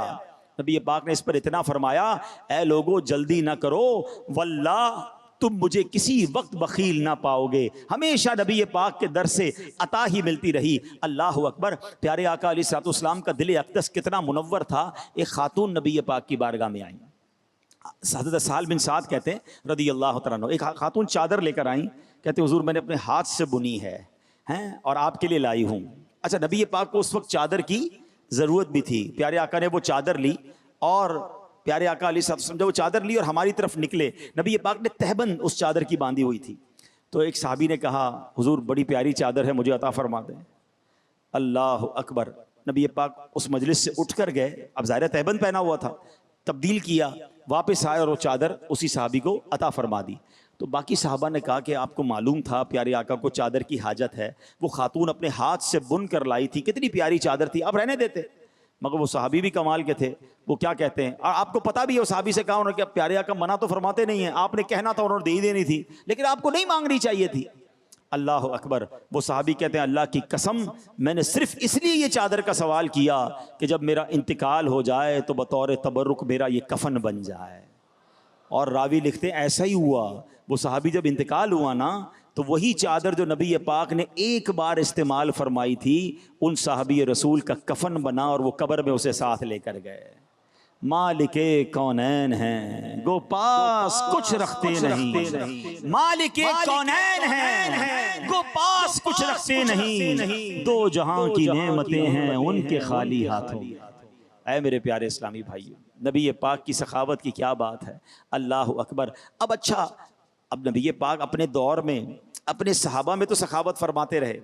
نبی پاک نے اس پر اتنا فرمایا، اے لوگو جلدی نہ کرو، واللہ تم مجھے کسی وقت بخیل نہ پاؤ گے، ہمیشہ نبی پاک کے در سے عطا ہی ملتی رہی۔ اللہ اکبر۔ پیارے آقا علیہ الصلوۃ والسلام کا دل اقدس کتنا منور تھا۔ ایک خاتون نبی پاک کی بارگاہ میں آئیں، حضرت سہل بن سعد کہتے ہیں رضی اللہ تعالیٰ عنہ، ایک خاتون چادر لے کر آئیں، کہتے حضور میں نے اپنے ہاتھ سے بنی ہے اور آپ کے لیے لائی ہوں۔ اچھا، نبی پاک کو اس وقت چادر کی ضرورت بھی تھی، پیارے آقا نے وہ چادر لی اور پیارے آقا علیہ الصلوۃ والسلام جب وہ چادر لی اور ہماری طرف نکلے، نبی پاک نے تہبند اس چادر کی باندھی ہوئی تھی، تو ایک صحابی نے کہا حضور بڑی پیاری چادر ہے، مجھے عطا فرما دیں۔ اللہ اکبر۔ نبی پاک اس مجلس سے اٹھ کر گئے، اب ظاہر تہبند پہنا ہوا تھا، تبدیل کیا، واپس آئے اور وہ چادر اسی صحابی کو عطا فرما دی۔ تو باقی صحابہ نے کہا کہ آپ کو معلوم تھا پیارے آقا کو چادر کی حاجت ہے، وہ خاتون اپنے ہاتھ سے بن کر لائی تھی، کتنی پیاری چادر تھی، آپ رہنے دیتے۔ مگر وہ صحابی بھی کمال کے تھے، وہ کیا کہتے ہیں، اور آپ کو پتا بھی ہے، وہ صحابی سے کہا انہوں نے کہ پیارے آقا منع تو فرماتے نہیں ہیں، آپ نے کہنا تھا، انہوں نے دے ہی دینی تھی، لیکن آپ کو نہیں مانگنی چاہیے تھی۔ اللہ اکبر۔ وہ صحابی کہتے ہیں اللہ کی قسم میں نے صرف اس لیے یہ چادر کا سوال کیا کہ جب میرا انتقال ہو جائے تو بطور تبرک میرا یہ کفن بن جائے۔ اور راوی لکھتے ہیں ایسا ہی ہوا، وہ صحابی جب انتقال ہوا نا تو وہی چادر جو نبی پاک نے ایک بار استعمال فرمائی تھی، ان صحابی رسول کا کفن بنا اور وہ قبر میں اسے ساتھ لے کر گئے۔ مالک کونین ہیں گو پاس کچھ رکھتے نہیں، مالک کونین ہیں گو پاس کچھ رکھتے نہیں، دو جہاں کی نعمتیں ہیں ان کے خالی ہاتھوں۔ اے میرے پیارے اسلامی بھائیو، نبی پاک کی سخاوت کی کیا بات ہے، اللہ اکبر۔ اب اچھا، اب نبی پاک اپنے دور میں اپنے صحابہ میں تو سخاوت فرماتے رہے،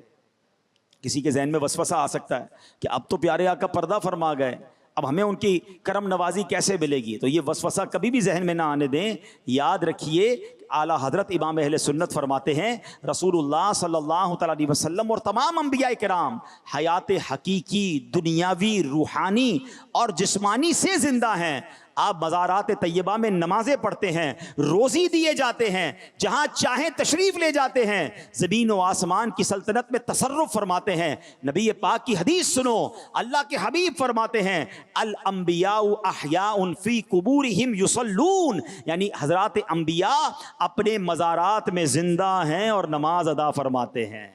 کسی کے ذہن میں وسوسہ آ سکتا ہے کہ اب تو پیارے آقا پردہ فرما گئے، اب ہمیں ان کی کرم نوازی کیسے ملے گی، تو یہ وسوسہ کبھی بھی ذہن میں نہ آنے دیں۔ یاد رکھیے اعلیٰ حضرت امام اہل سنت فرماتے ہیں رسول اللہ صلی اللہ تعالیٰ علیہ وسلم اور تمام انبیاء کرام حیات حقیقی، دنیاوی، روحانی اور جسمانی سے زندہ ہیں۔ آپ مزارات طیبہ میں نمازیں پڑھتے ہیں، روزی دیے جاتے ہیں، جہاں چاہیں تشریف لے جاتے ہیں، زمین و آسمان کی سلطنت میں تصرف فرماتے ہیں۔ نبی پاک کی حدیث سنو، اللہ کے حبیب فرماتے ہیں الانبیاء احیاء فی قبورہم یصلون، یعنی حضرات انبیاء اپنے مزارات میں زندہ ہیں اور نماز ادا فرماتے ہیں۔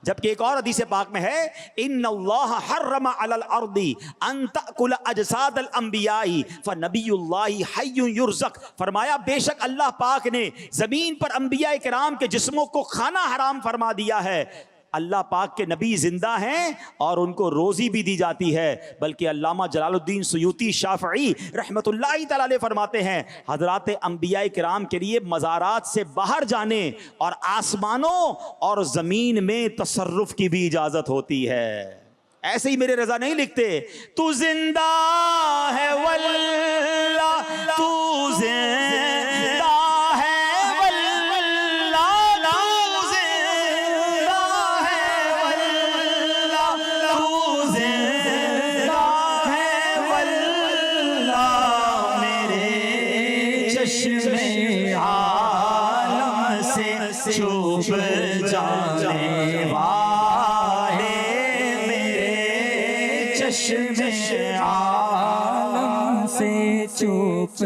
جبکہ ایک اور حدیث پاک میں ہے ان اللہ حرم علی الارض ان تاکل اجساد الانبیاء فنبی اللہ حی یرزق، فرمایا بے شک اللہ پاک نے زمین پر انبیاء کرام کے جسموں کو کھانا حرام فرما دیا ہے۔ اللہ پاک کے نبی زندہ ہیں اور ان کو روزی بھی دی جاتی ہے، بلکہ علامہ جلال الدین سیوطی شافعی رحمت اللہ تعالی علیہ فرماتے ہیں حضرات انبیاء کرام کے لیے مزارات سے باہر جانے اور آسمانوں اور زمین میں تصرف کی بھی اجازت ہوتی ہے۔ ایسے ہی میرے رضا نہیں لکھتے تو زندہ ہے واللہ، تو زندہ چھپ جانے والے میرے چشم عالم سے چھپ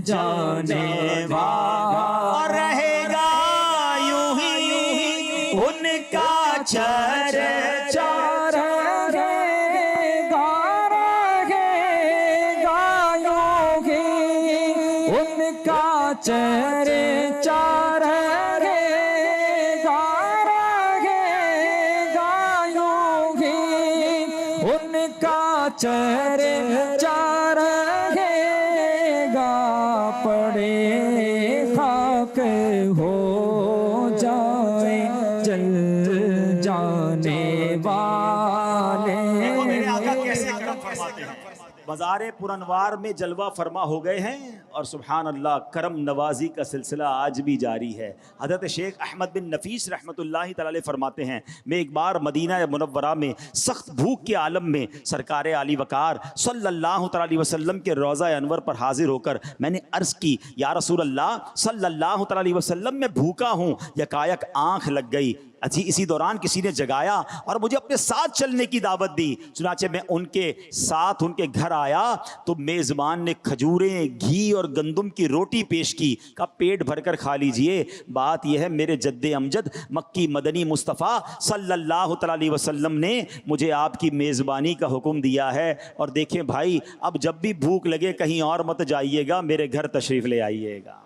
جانے والا، رہے گا یوں ہی ان کا چرچا، رہے گا یوں ہی ان کا چرچا، چرچا رہے والے میرے آقا کیسے کرم فرماتے ہیں. مزار پرانوار میں جلوہ فرما ہو گئے ہیں اور سبحان اللہ کرم نوازی کا سلسلہ آج بھی جاری ہے. حضرت شیخ احمد بن نفیس رحمۃ اللہ تعالی علیہ فرماتے ہیں میں ایک بار مدینہ منورہ میں سخت بھوک کے عالم میں سرکار علی وقار صلی اللہ تعالی علیہ وسلم کے روضہ انور پر حاضر ہو کر میں نے عرض کی یا رسول اللہ صلی اللہ تعالی علیہ وسلم میں بھوکا ہوں. یکایک آنکھ لگ گئی. اسی دوران کسی نے جگایا اور مجھے اپنے ساتھ چلنے کی دعوت دی. چنانچہ میں ان کے ساتھ ان کے گھر آیا تو میزبان نے کھجوریں گھی اور گندم کی روٹی پیش کی. کہا پیٹ بھر کر کھا لیجئے. بات یہ ہے میرے جد امجد مکی مدنی مصطفیٰ صلی اللہ تعالی علیہ وسلم نے مجھے آپ کی میزبانی کا حکم دیا ہے. اور دیکھیں بھائی اب جب بھی بھوک لگے کہیں اور مت جائیے گا, میرے گھر تشریف لے آئیے گا.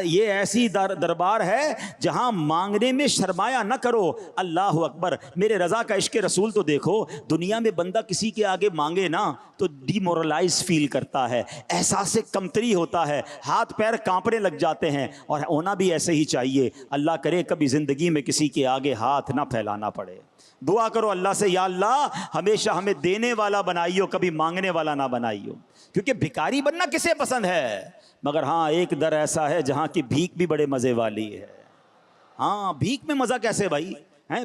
یہ ایسی دربار ہے جہاں مانگنے میں شرمایا نہ کرو. اللہ اکبر. میرے رضا کا عشق رسول تو دیکھو. دنیا میں بندہ کسی کے آگے مانگے نا تو ڈی مورلائز فیل کرتا ہے, احساس کمتری ہوتا ہے, ہاتھ پیر کانپنے لگ جاتے ہیں, اور ہونا بھی ایسے ہی چاہیے. اللہ کرے کبھی زندگی میں کسی کے آگے ہاتھ نہ پھیلانا پڑے. دعا کرو اللہ سے یا اللہ ہمیشہ ہمیں دینے والا بنائیو, کبھی مانگنے والا نہ بنائیو. کیونکہ بھکاری بننا کسے پسند ہے, مگر ہاں ایک در ایسا ہے جہاں کی بھیک بھی بڑے مزے والی ہے. ہاں بھیک میں مزہ کیسے بھائی,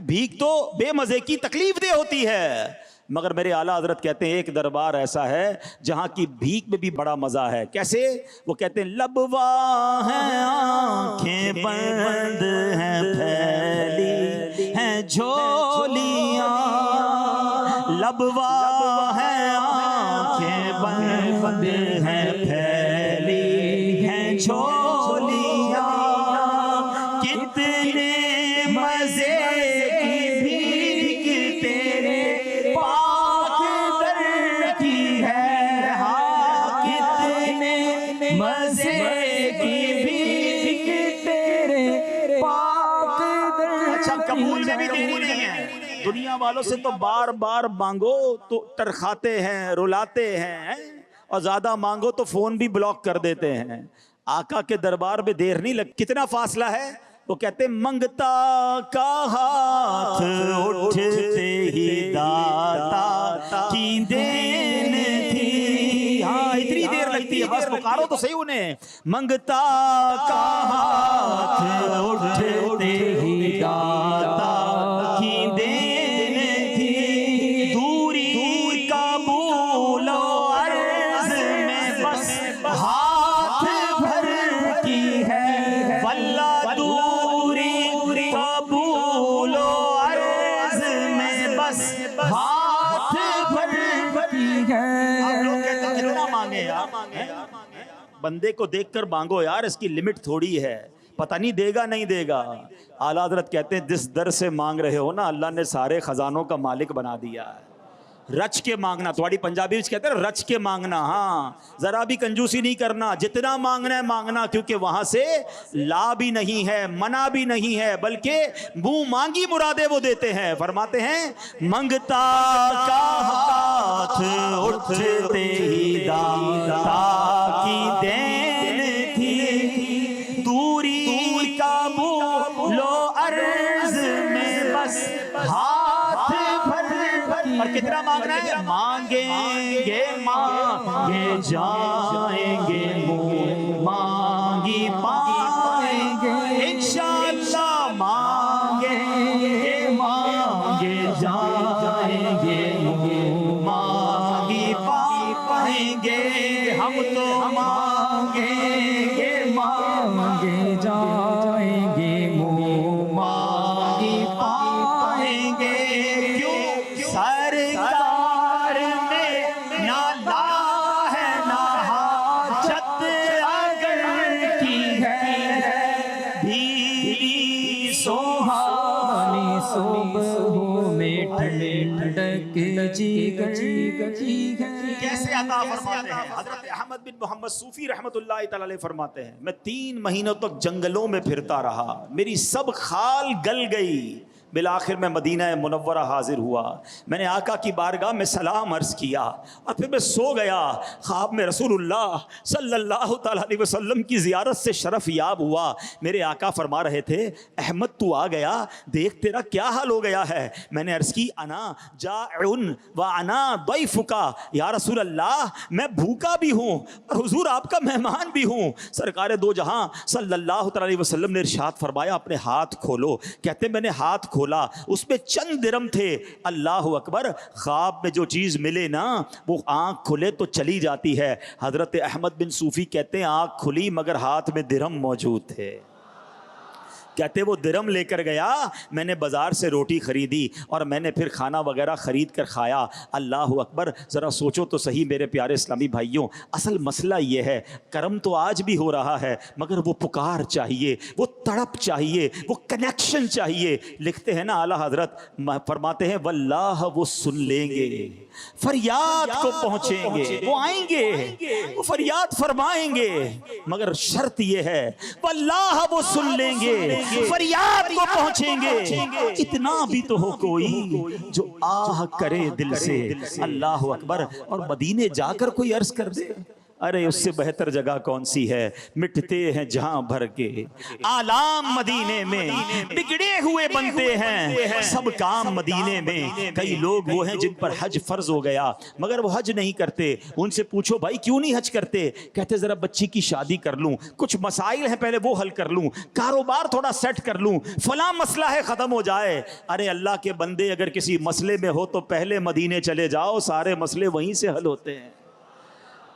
بھیک تو بے مزے کی تکلیف دہ ہوتی ہے, مگر میرے اعلیٰ حضرت کہتے ہیں ایک دربار ایسا ہے جہاں کی بھیک میں بھی بڑا مزہ ہے. کیسے؟ وہ کہتے ہیں لبوا ہیں آنکھیں بند ہیں پھیلی ہیں جھولیاں, لبوا ہیں آنکھیں بند ہیں پھیلی ہیں جھولیاں, کتنے مزے کی بھیک تیرے پاک در کی ہے, ہاں کتنے مزے کی بھیک تیرے پاک در. اچھا قبول میں بھی دینی نہیں ہے. دنیا والوں سے تو بار بار مانگو تو ٹرخاتے ہیں, رلاتے ہیں, اور زیادہ مانگو تو فون بھی بلاک کر دیتے ہیں. آقا کے دربار میں دیر نہیں لگ. کتنا فاصلہ ہے؟ وہ کہتے ہیں منگتا کا ہاتھ اٹھتے ہی داتا کی دین تھی. ہاں اتنی دیر لگتی ہے, بس پکارو تو صحیح انہیں. منگتا کا ہاتھ اٹھتے ہی داتا کی دین تھی, دوری قبول و عرض میں بس ہاتھ بھر کی ہے, واللہ دوری قبول و عرض میں بس ہاتھ بھر کی ہے. آپ لوگ کہتے ہیں کتنا مانگے یار, بندے کو دیکھ کر مانگو یار, اس کی لمٹ تھوڑی ہے, پتہ نہیں دے گا نہیں دے گا. اعلیٰ حضرت کہتے ہیں جس در سے مانگ رہے ہو نا اللہ نے سارے خزانوں کا مالک بنا دیا ہے. رچ کے مانگنا, تھوڑی پنجابی میں کہتے ہیں رچ کے مانگنا. ہاں ذرا بھی کنجوسی نہیں کرنا, جتنا مانگنا ہے مانگنا, کیونکہ وہاں سے لا بھی نہیں ہے منع بھی نہیں ہے, بلکہ منہ مانگی مرادیں وہ دیتے ہیں. فرماتے ہیں منگتا کا ہاتھ اٹھتے ہی داتا کی دین تھی, دوری قبول و عرض میں بس ہاتھ بھر. اور کتنا مانگنا ہے؟ مانگیں گے مانگے جائیں گے, منہ مانگی پائیں گے انشاءاللہ. مانگیں گے مانگے جائیں گے, منہ مانگی پائیں گے. ہم تو مانگیں گے مانگے جائیں گے, منہ مانگی پائیں گے. سرکار نے نہ لا ہے نہ حاجت اگر کی ہے, بھیری سوہانی صبح میں ٹھنڈک جیگر کی ہے. کیسے عطا فرماتے ہیں؟ حضرت احمد بن محمد صوفی رحمۃ اللہ تعالی علیہ فرماتے ہیں میں 3 مہینوں تک جنگلوں میں پھرتا رہا, میری سب خال گل گئی, بالآخر میں مدینہ منورہ حاضر ہوا، میں نے آقا کی بارگاہ میں سلام عرض کیا اور پھر میں سو گیا۔ خواب میں رسول اللہ صلی اللہ تعالیٰ علیہ وسلم کی زیارت سے شرف یاب ہوا۔ میرے آقا فرما رہے تھے احمد تو آ گیا، دیکھ تیرا کیا حال ہو گیا ہے۔ میں نے عرض کی انا جائع و انا ضیفک، یا رسول اللہ میں بھوکا بھی ہوں اور حضور آپ کا مہمان بھی ہوں۔ سرکار دو جہاں صلی اللہ تعالیٰ علیہ وسلم نے ارشاد فرمایا اپنے ہاتھ کھولو۔ کہتے میں نے ہاتھ کھولا، اس میں چند درم تھے۔ اللہ اکبر، خواب میں جو چیز ملے نا وہ آنکھ کھلے تو چلی جاتی ہے۔ حضرت احمد بن صوفی کہتے ہیں آنکھ کھلی مگر ہاتھ میں درم موجود تھے۔ کہتے وہ درم لے کر گیا، میں نے بازار سے روٹی خریدی اور میں نے پھر کھانا وغیرہ خرید کر کھایا۔ اللہ اکبر، ذرا سوچو تو صحیح میرے پیارے اسلامی بھائیوں، اصل مسئلہ یہ ہے کرم تو آج بھی ہو رہا ہے مگر وہ پکار چاہیے، وہ تڑپ چاہیے، وہ کنیکشن چاہیے۔ لکھتے ہیں نا اعلیٰ حضرت فرماتے ہیں واللہ وہ سن لیں گے، فریاد کو پہنچیں گے، وہ آئیں گے، وہ فریاد فرمائیں گے، مگر شرط یہ ہے واللہ وہ سن لیں گے، فریاد کو پہنچیں گے۔ اتنا بھی تو ہو کوئی جو آہ کرے دل سے، اللہ اکبر، اور مدینے جا کر کوئی عرض کر دے ارے اس سے بہتر جگہ کون سی ہے، مٹتے ہیں جہاں بھر کے آلام مدینے میں، بگڑے ہوئے بنتے ہیں سب کام مدینے میں۔ کئی لوگ وہ ہیں جن پر حج فرض ہو گیا مگر وہ حج نہیں کرتے، ان سے پوچھو بھائی کیوں نہیں حج کرتے؟ کہتے ذرا بچی کی شادی کر لوں، کچھ مسائل ہیں پہلے وہ حل کر لوں، کاروبار تھوڑا سیٹ کر لوں، فلاں مسئلہ ہے ختم ہو جائے۔ ارے اللہ کے بندے اگر کسی مسئلے میں ہو تو پہلے مدینے چلے جاؤ، سارے مسئلے وہیں سے حل ہوتے ہیں۔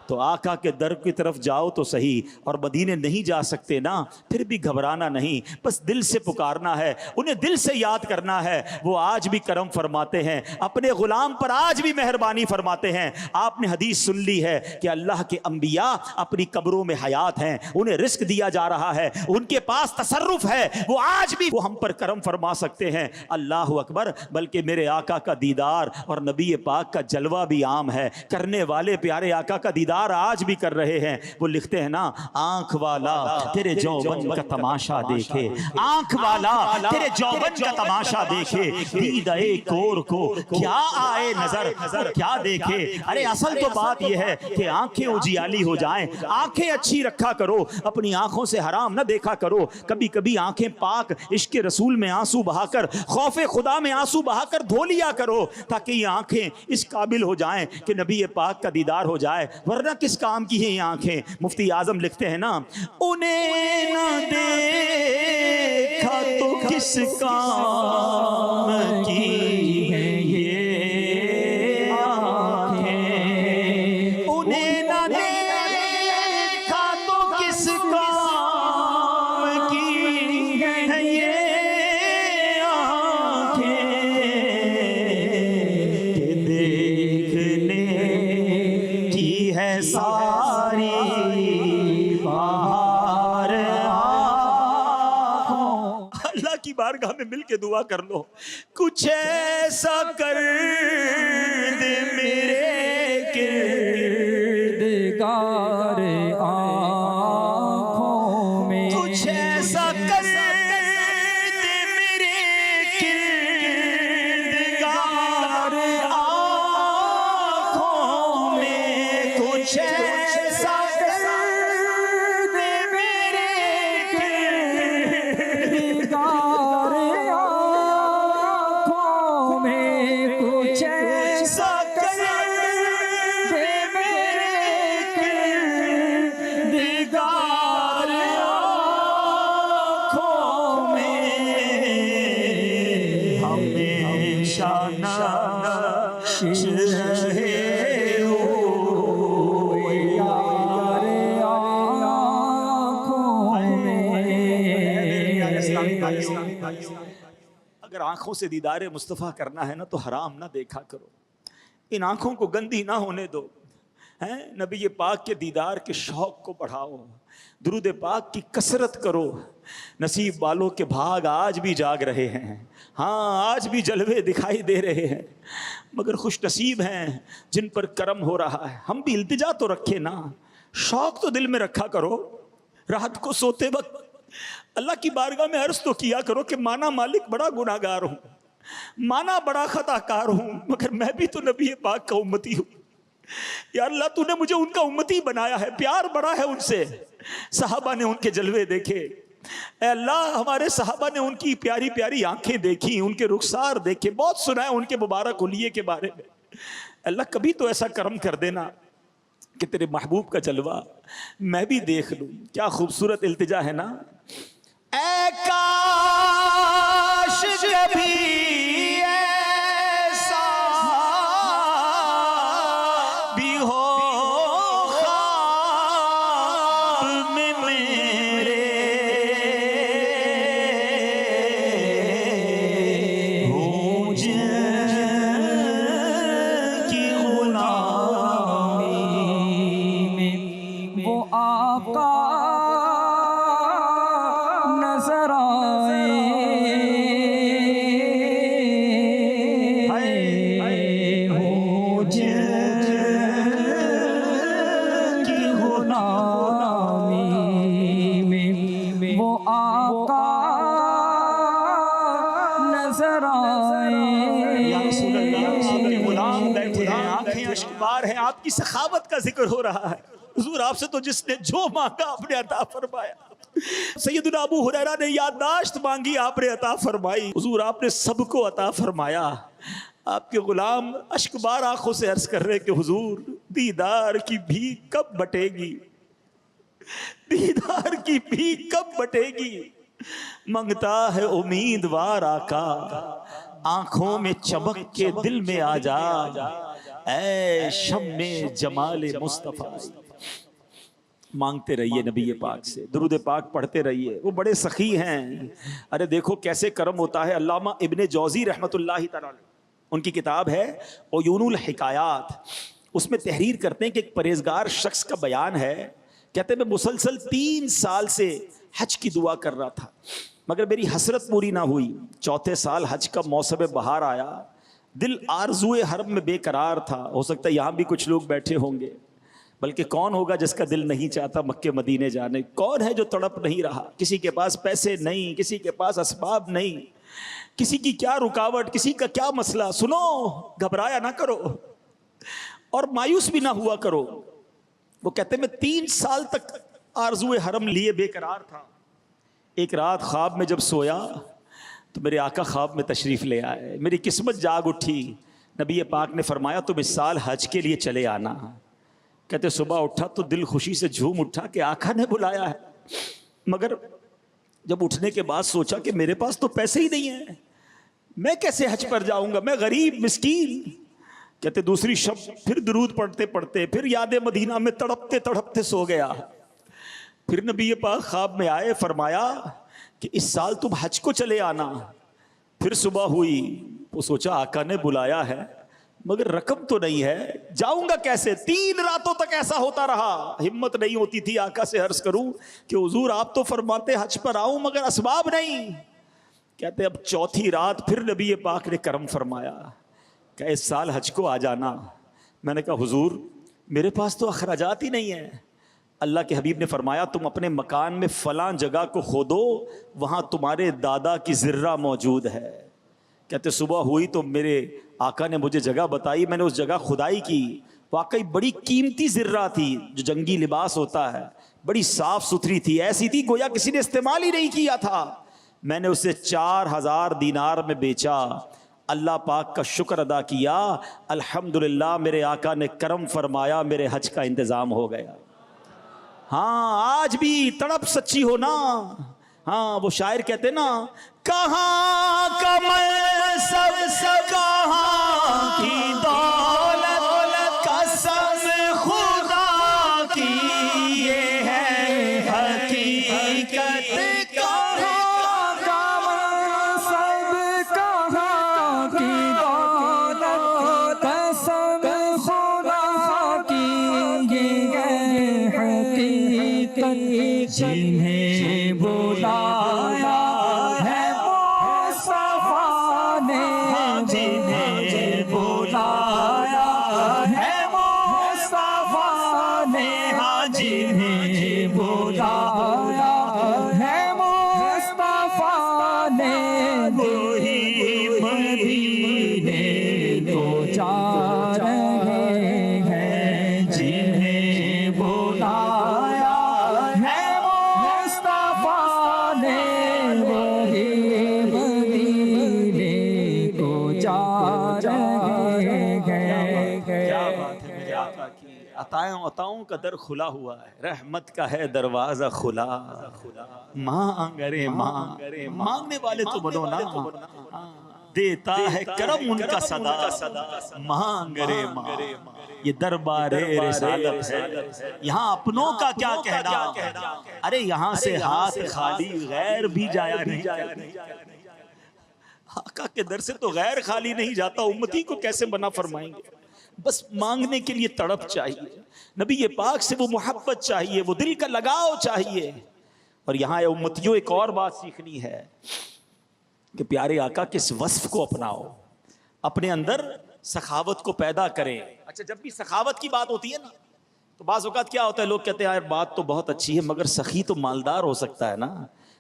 تو آقا کے در کی طرف جاؤ تو صحیح، اور مدینے نہیں جا سکتے نا پھر بھی گھبرانا نہیں، بس دل سے پکارنا ہے، انہیں دل سے یاد کرنا ہے۔ وہ آج بھی کرم فرماتے ہیں، اپنے غلام پر آج بھی مہربانی فرماتے ہیں۔ آپ نے حدیث سن لی ہے کہ اللہ کے انبیاء اپنی قبروں میں حیات ہیں، انہیں رزق دیا جا رہا ہے، ان کے پاس تصرف ہے، وہ آج بھی وہ ہم پر کرم فرما سکتے ہیں۔ اللہ اکبر، بلکہ میرے آقا کا دیدار اور نبی پاک کا جلوہ بھی عام ہے، کرنے والے پیارے آقا کا دیدار آج بھی کر رہے ہیں۔ وہ لکھتے ہیں نا آنکھ والا تیرے جوبن کا تماشا دیکھے، آنکھ والا تیرے جوبن کا تماشا دیکھے، دیدے کور کو کیا آئے نظر کیا دیکھے۔ ارے اصل تو بات یہ ہے کہ آنکھیں اجیالی ہو جائیں، آنکھیں اچھی رکھا کرو، اپنی آنکھوں سے حرام نہ دیکھا کرو۔ کبھی کبھی آنکھیں پاک عشق رسول میں آنسو بہا کر، خوف خدا میں آنسو بہا کر دھو لیا کرو، تاکہ یہ آنکھیں اس قابل ہو جائیں کہ نبی پاک کا دیدار ہو جائے، ورنہ کس کام کی ہیں یہ آنکھیں؟ مفتی اعظم لکھتے ہیں نا انہیں نہ دیکھا تو کس کام کی ہیں یہ آنکھیں، انہیں نہ دیکھا تو کس کام کی ہیں یہ آنکھیں، کہ دیکھنے کی ہے ساری بہار آنکھوں۔ اللہ کی بارگاہ میں مل کے دعا کر لو، کچھ ایسا کر دے میرے کردگار آنکھوں میں، کچھ ایسا کر دے میرے کردگار آنکھوں میں، کچھ ایسا کر دے میرے کردگار آنکھوں میں، کچھ ایسا کر دے میرے کردگار آنکھوں میں، ہمیشہ نقش رہے اگر آنکھوں سے دیدار مصطفیٰ کرنا ہے نا تو حرام نہ دیکھا کرو، ان آنکھوں کو گندی نہ ہونے دو، نبی پاک کے دیدار کے شوق کو بڑھاؤ، درود پاک کی کثرت کرو۔ نصیب والوں کے بھاگ آج بھی جاگ رہے ہیں، ہاں آج بھی جلوے دکھائی دے رہے ہیں، مگر خوش نصیب ہیں جن پر کرم ہو رہا ہے۔ ہم بھی التجا تو رکھے نا، شوق تو دل میں رکھا کرو، رات کو سوتے وقت اللہ کی بارگاہ میں عرض تو کیا کرو کہ مانا مالک بڑا گناہگار ہوں، مانا بڑا خطا کار ہوں، مگر میں بھی تو نبی پاک کا امتی ہوں۔ یا اللہ تو نے مجھے ان کا امتی بنایا ہے، پیار بڑا ہے ان سے، صحابہ نے ان کے جلوے دیکھے، اے اللہ ہمارے صحابہ نے ان کی پیاری پیاری آنکھیں دیکھی، ان کے رخسار دیکھے، بہت سنا ہے ان کے مبارک حلیے کے بارے میں۔ اللہ کبھی تو ایسا کرم کر دینا کہ تیرے محبوب کا جلوہ میں بھی دیکھ لوں۔ کیا خوبصورت التجا ہے نا، اے کاش کبھی ایسا بھی ہو خواب میں میرے، ہوں جن کی غلامی میں وہ آقا نظر آئے، ہوں جن کی غلامی میں وہ آقا نظر آئے۔ یا رسول اللہ، آپ کے غلام بیٹھے ہیں، آنکھیں اشکبار ہیں، آپ کی سخاوت کا ذکر ہو رہا ہے۔ حضور آپ سے تو جس نے جو مانگا آپ نے عطا فرمایا۔ سیدنا ابو ہریرہ نے یادداشت مانگی، آپ نے عطا فرمائی۔ حضور آپ نے سب کو عطا فرمایا۔ آپ کے غلام اشکبار آنکھوں سے عرض کر رہے کہ حضور دیدار کی بھیک کب بٹے گی، دیدار کی بھیک کب بٹے گی، منگتا ہے امیدوار آقا، آنکھوں میں چمک کے دل میں آ جا، اے شمع جمال مصطفیٰ۔ مانگتے رہیے نبی پاک سے، درود پاک پڑھتے رہیے، وہ بڑے سخی ہیں۔ ارے دیکھو کیسے کرم ہوتا ہے۔ علامہ ابن جوزی رحمۃ اللہ تعالی، ان کی کتاب ہے عیون الحکایات، اس میں تحریر کرتے ہیں کہ ایک پرہیزگار شخص کا بیان ہے، کہتے ہیں میں مسلسل 3 سال سے حج کی دعا کر رہا تھا مگر میری حسرت پوری نہ ہوئی۔ 4تھے سال حج کا موسم بہار آیا، دل آرزوئے حرم میں بے قرار تھا۔ ہو سکتا ہے یہاں بھی کچھ لوگ بیٹھے ہوں گے، بلکہ کون ہوگا جس کا دل نہیں چاہتا مکے مدینے جانے؟ کون ہے جو تڑپ نہیں رہا؟ کسی کے پاس پیسے نہیں، کسی کے پاس اسباب نہیں، کسی کی کیا رکاوٹ، کسی کا کیا مسئلہ۔ سنو، گھبرایا نہ کرو اور مایوس بھی نہ ہوا کرو۔ وہ کہتے ہیں میں 3 سال تک آرزوئے حرم لیے بے قرار تھا۔ ایک رات خواب میں جب سویا تو میرے آقا خواب میں تشریف لے آئے، میری قسمت جاگ اٹھی۔ نبی پاک نے فرمایا تم اس سال حج کے لیے چلے آنا۔ کہتے صبح اٹھا تو دل خوشی سے جھوم اٹھا کہ آقا نے بلایا ہے، مگر جب اٹھنے کے بعد سوچا کہ میرے پاس تو پیسے ہی نہیں ہیں، میں کیسے حج پر جاؤں گا، میں غریب مسکین۔ کہتے دوسری شب پھر درود پڑھتے پڑھتے پھر یاد مدینہ میں تڑپتے تڑپتے سو گیا۔ پھر نبی پاک خواب میں آئے، فرمایا کہ اس سال تم حج کو چلے آنا۔ پھر صبح ہوئی، وہ سوچا آقا نے بلایا ہے مگر رقم تو نہیں ہے، جاؤں گا کیسے؟ 3 راتوں تک ایسا ہوتا رہا، ہمت نہیں ہوتی تھی آقا سے عرض کروں کہ حضور آپ تو فرماتے حج پر آؤں مگر اسباب نہیں۔ کہتے اب 4تھی رات پھر نبی پاک نے کرم فرمایا کہ اس سال حج کو آ جانا۔ میں نے کہا حضور میرے پاس تو اخراجات ہی نہیں ہیں۔ اللہ کے حبیب نے فرمایا تم اپنے مکان میں فلاں جگہ کو کھودو، وہاں تمہارے دادا کی ذرہ موجود ہے۔ کہتے صبح ہوئی تو میرے آقا نے مجھے جگہ بتائی، میں نے اس جگہ کھدائی کی، واقعی بڑی قیمتی ذرہ تھی، جو جنگی لباس ہوتا ہے، بڑی صاف ستھری تھی، ایسی تھی گویا کسی نے استعمال ہی نہیں کیا تھا۔ میں نے اسے 4000 دینار میں بیچا، اللہ پاک کا شکر ادا کیا، الحمدللہ میرے آقا نے کرم فرمایا، میرے حج کا انتظام ہو گیا۔ ہاں آج بھی تڑپ سچی ہو نا۔ ہاں وہ شاعر کہتے نا، کہاں کا منصب کہاں کی دولت، قسم خدا کی یہ ہے حقیقت، کہاں کا منصب کہاں کی دولت، قسم خدا کی یہ ہے حقیقت، جنہیں بلایا ہے مصطفیٰ نے، جنہیں بلایا ہے مصطفیٰ نے، جنہیں بلایا ہے عطاؤں کا در کھلا ہوا ہے، رحمت کا ہے دروازہ کھلا، مانگ رے مانگ، مانگنے والے تو بنو نا، دیتا ہے کرم ان کا صدا، مانگ رے مانگ، یہ دربار رسالت ہے، یہاں اپنوں کا کیا کہنا، ارے یہاں سے ہاتھ خالی غیر بھی جایا نہیں کرتا، آقا کے در سے تو غیر خالی نہیں جاتا، امتی کو کیسے منع فرمائیں گے؟ بس مانگنے کے لیے تڑپ چاہیے، نبی پاک سے وہ محبت چاہیے، وہ دل کا لگاؤ چاہیے۔ اور یہاں اے امتیوں ایک اور بات سیکھنی ہے کہ پیارے آقا کس وصف کو اپناؤ، اپنے اندر سخاوت کو پیدا کریں۔ اچھا جب بھی سخاوت کی بات ہوتی ہے نا تو بعض اوقات کیا ہوتا ہے، لوگ کہتے ہیں یار بات تو بہت اچھی ہے مگر سخی تو مالدار ہو سکتا ہے نا،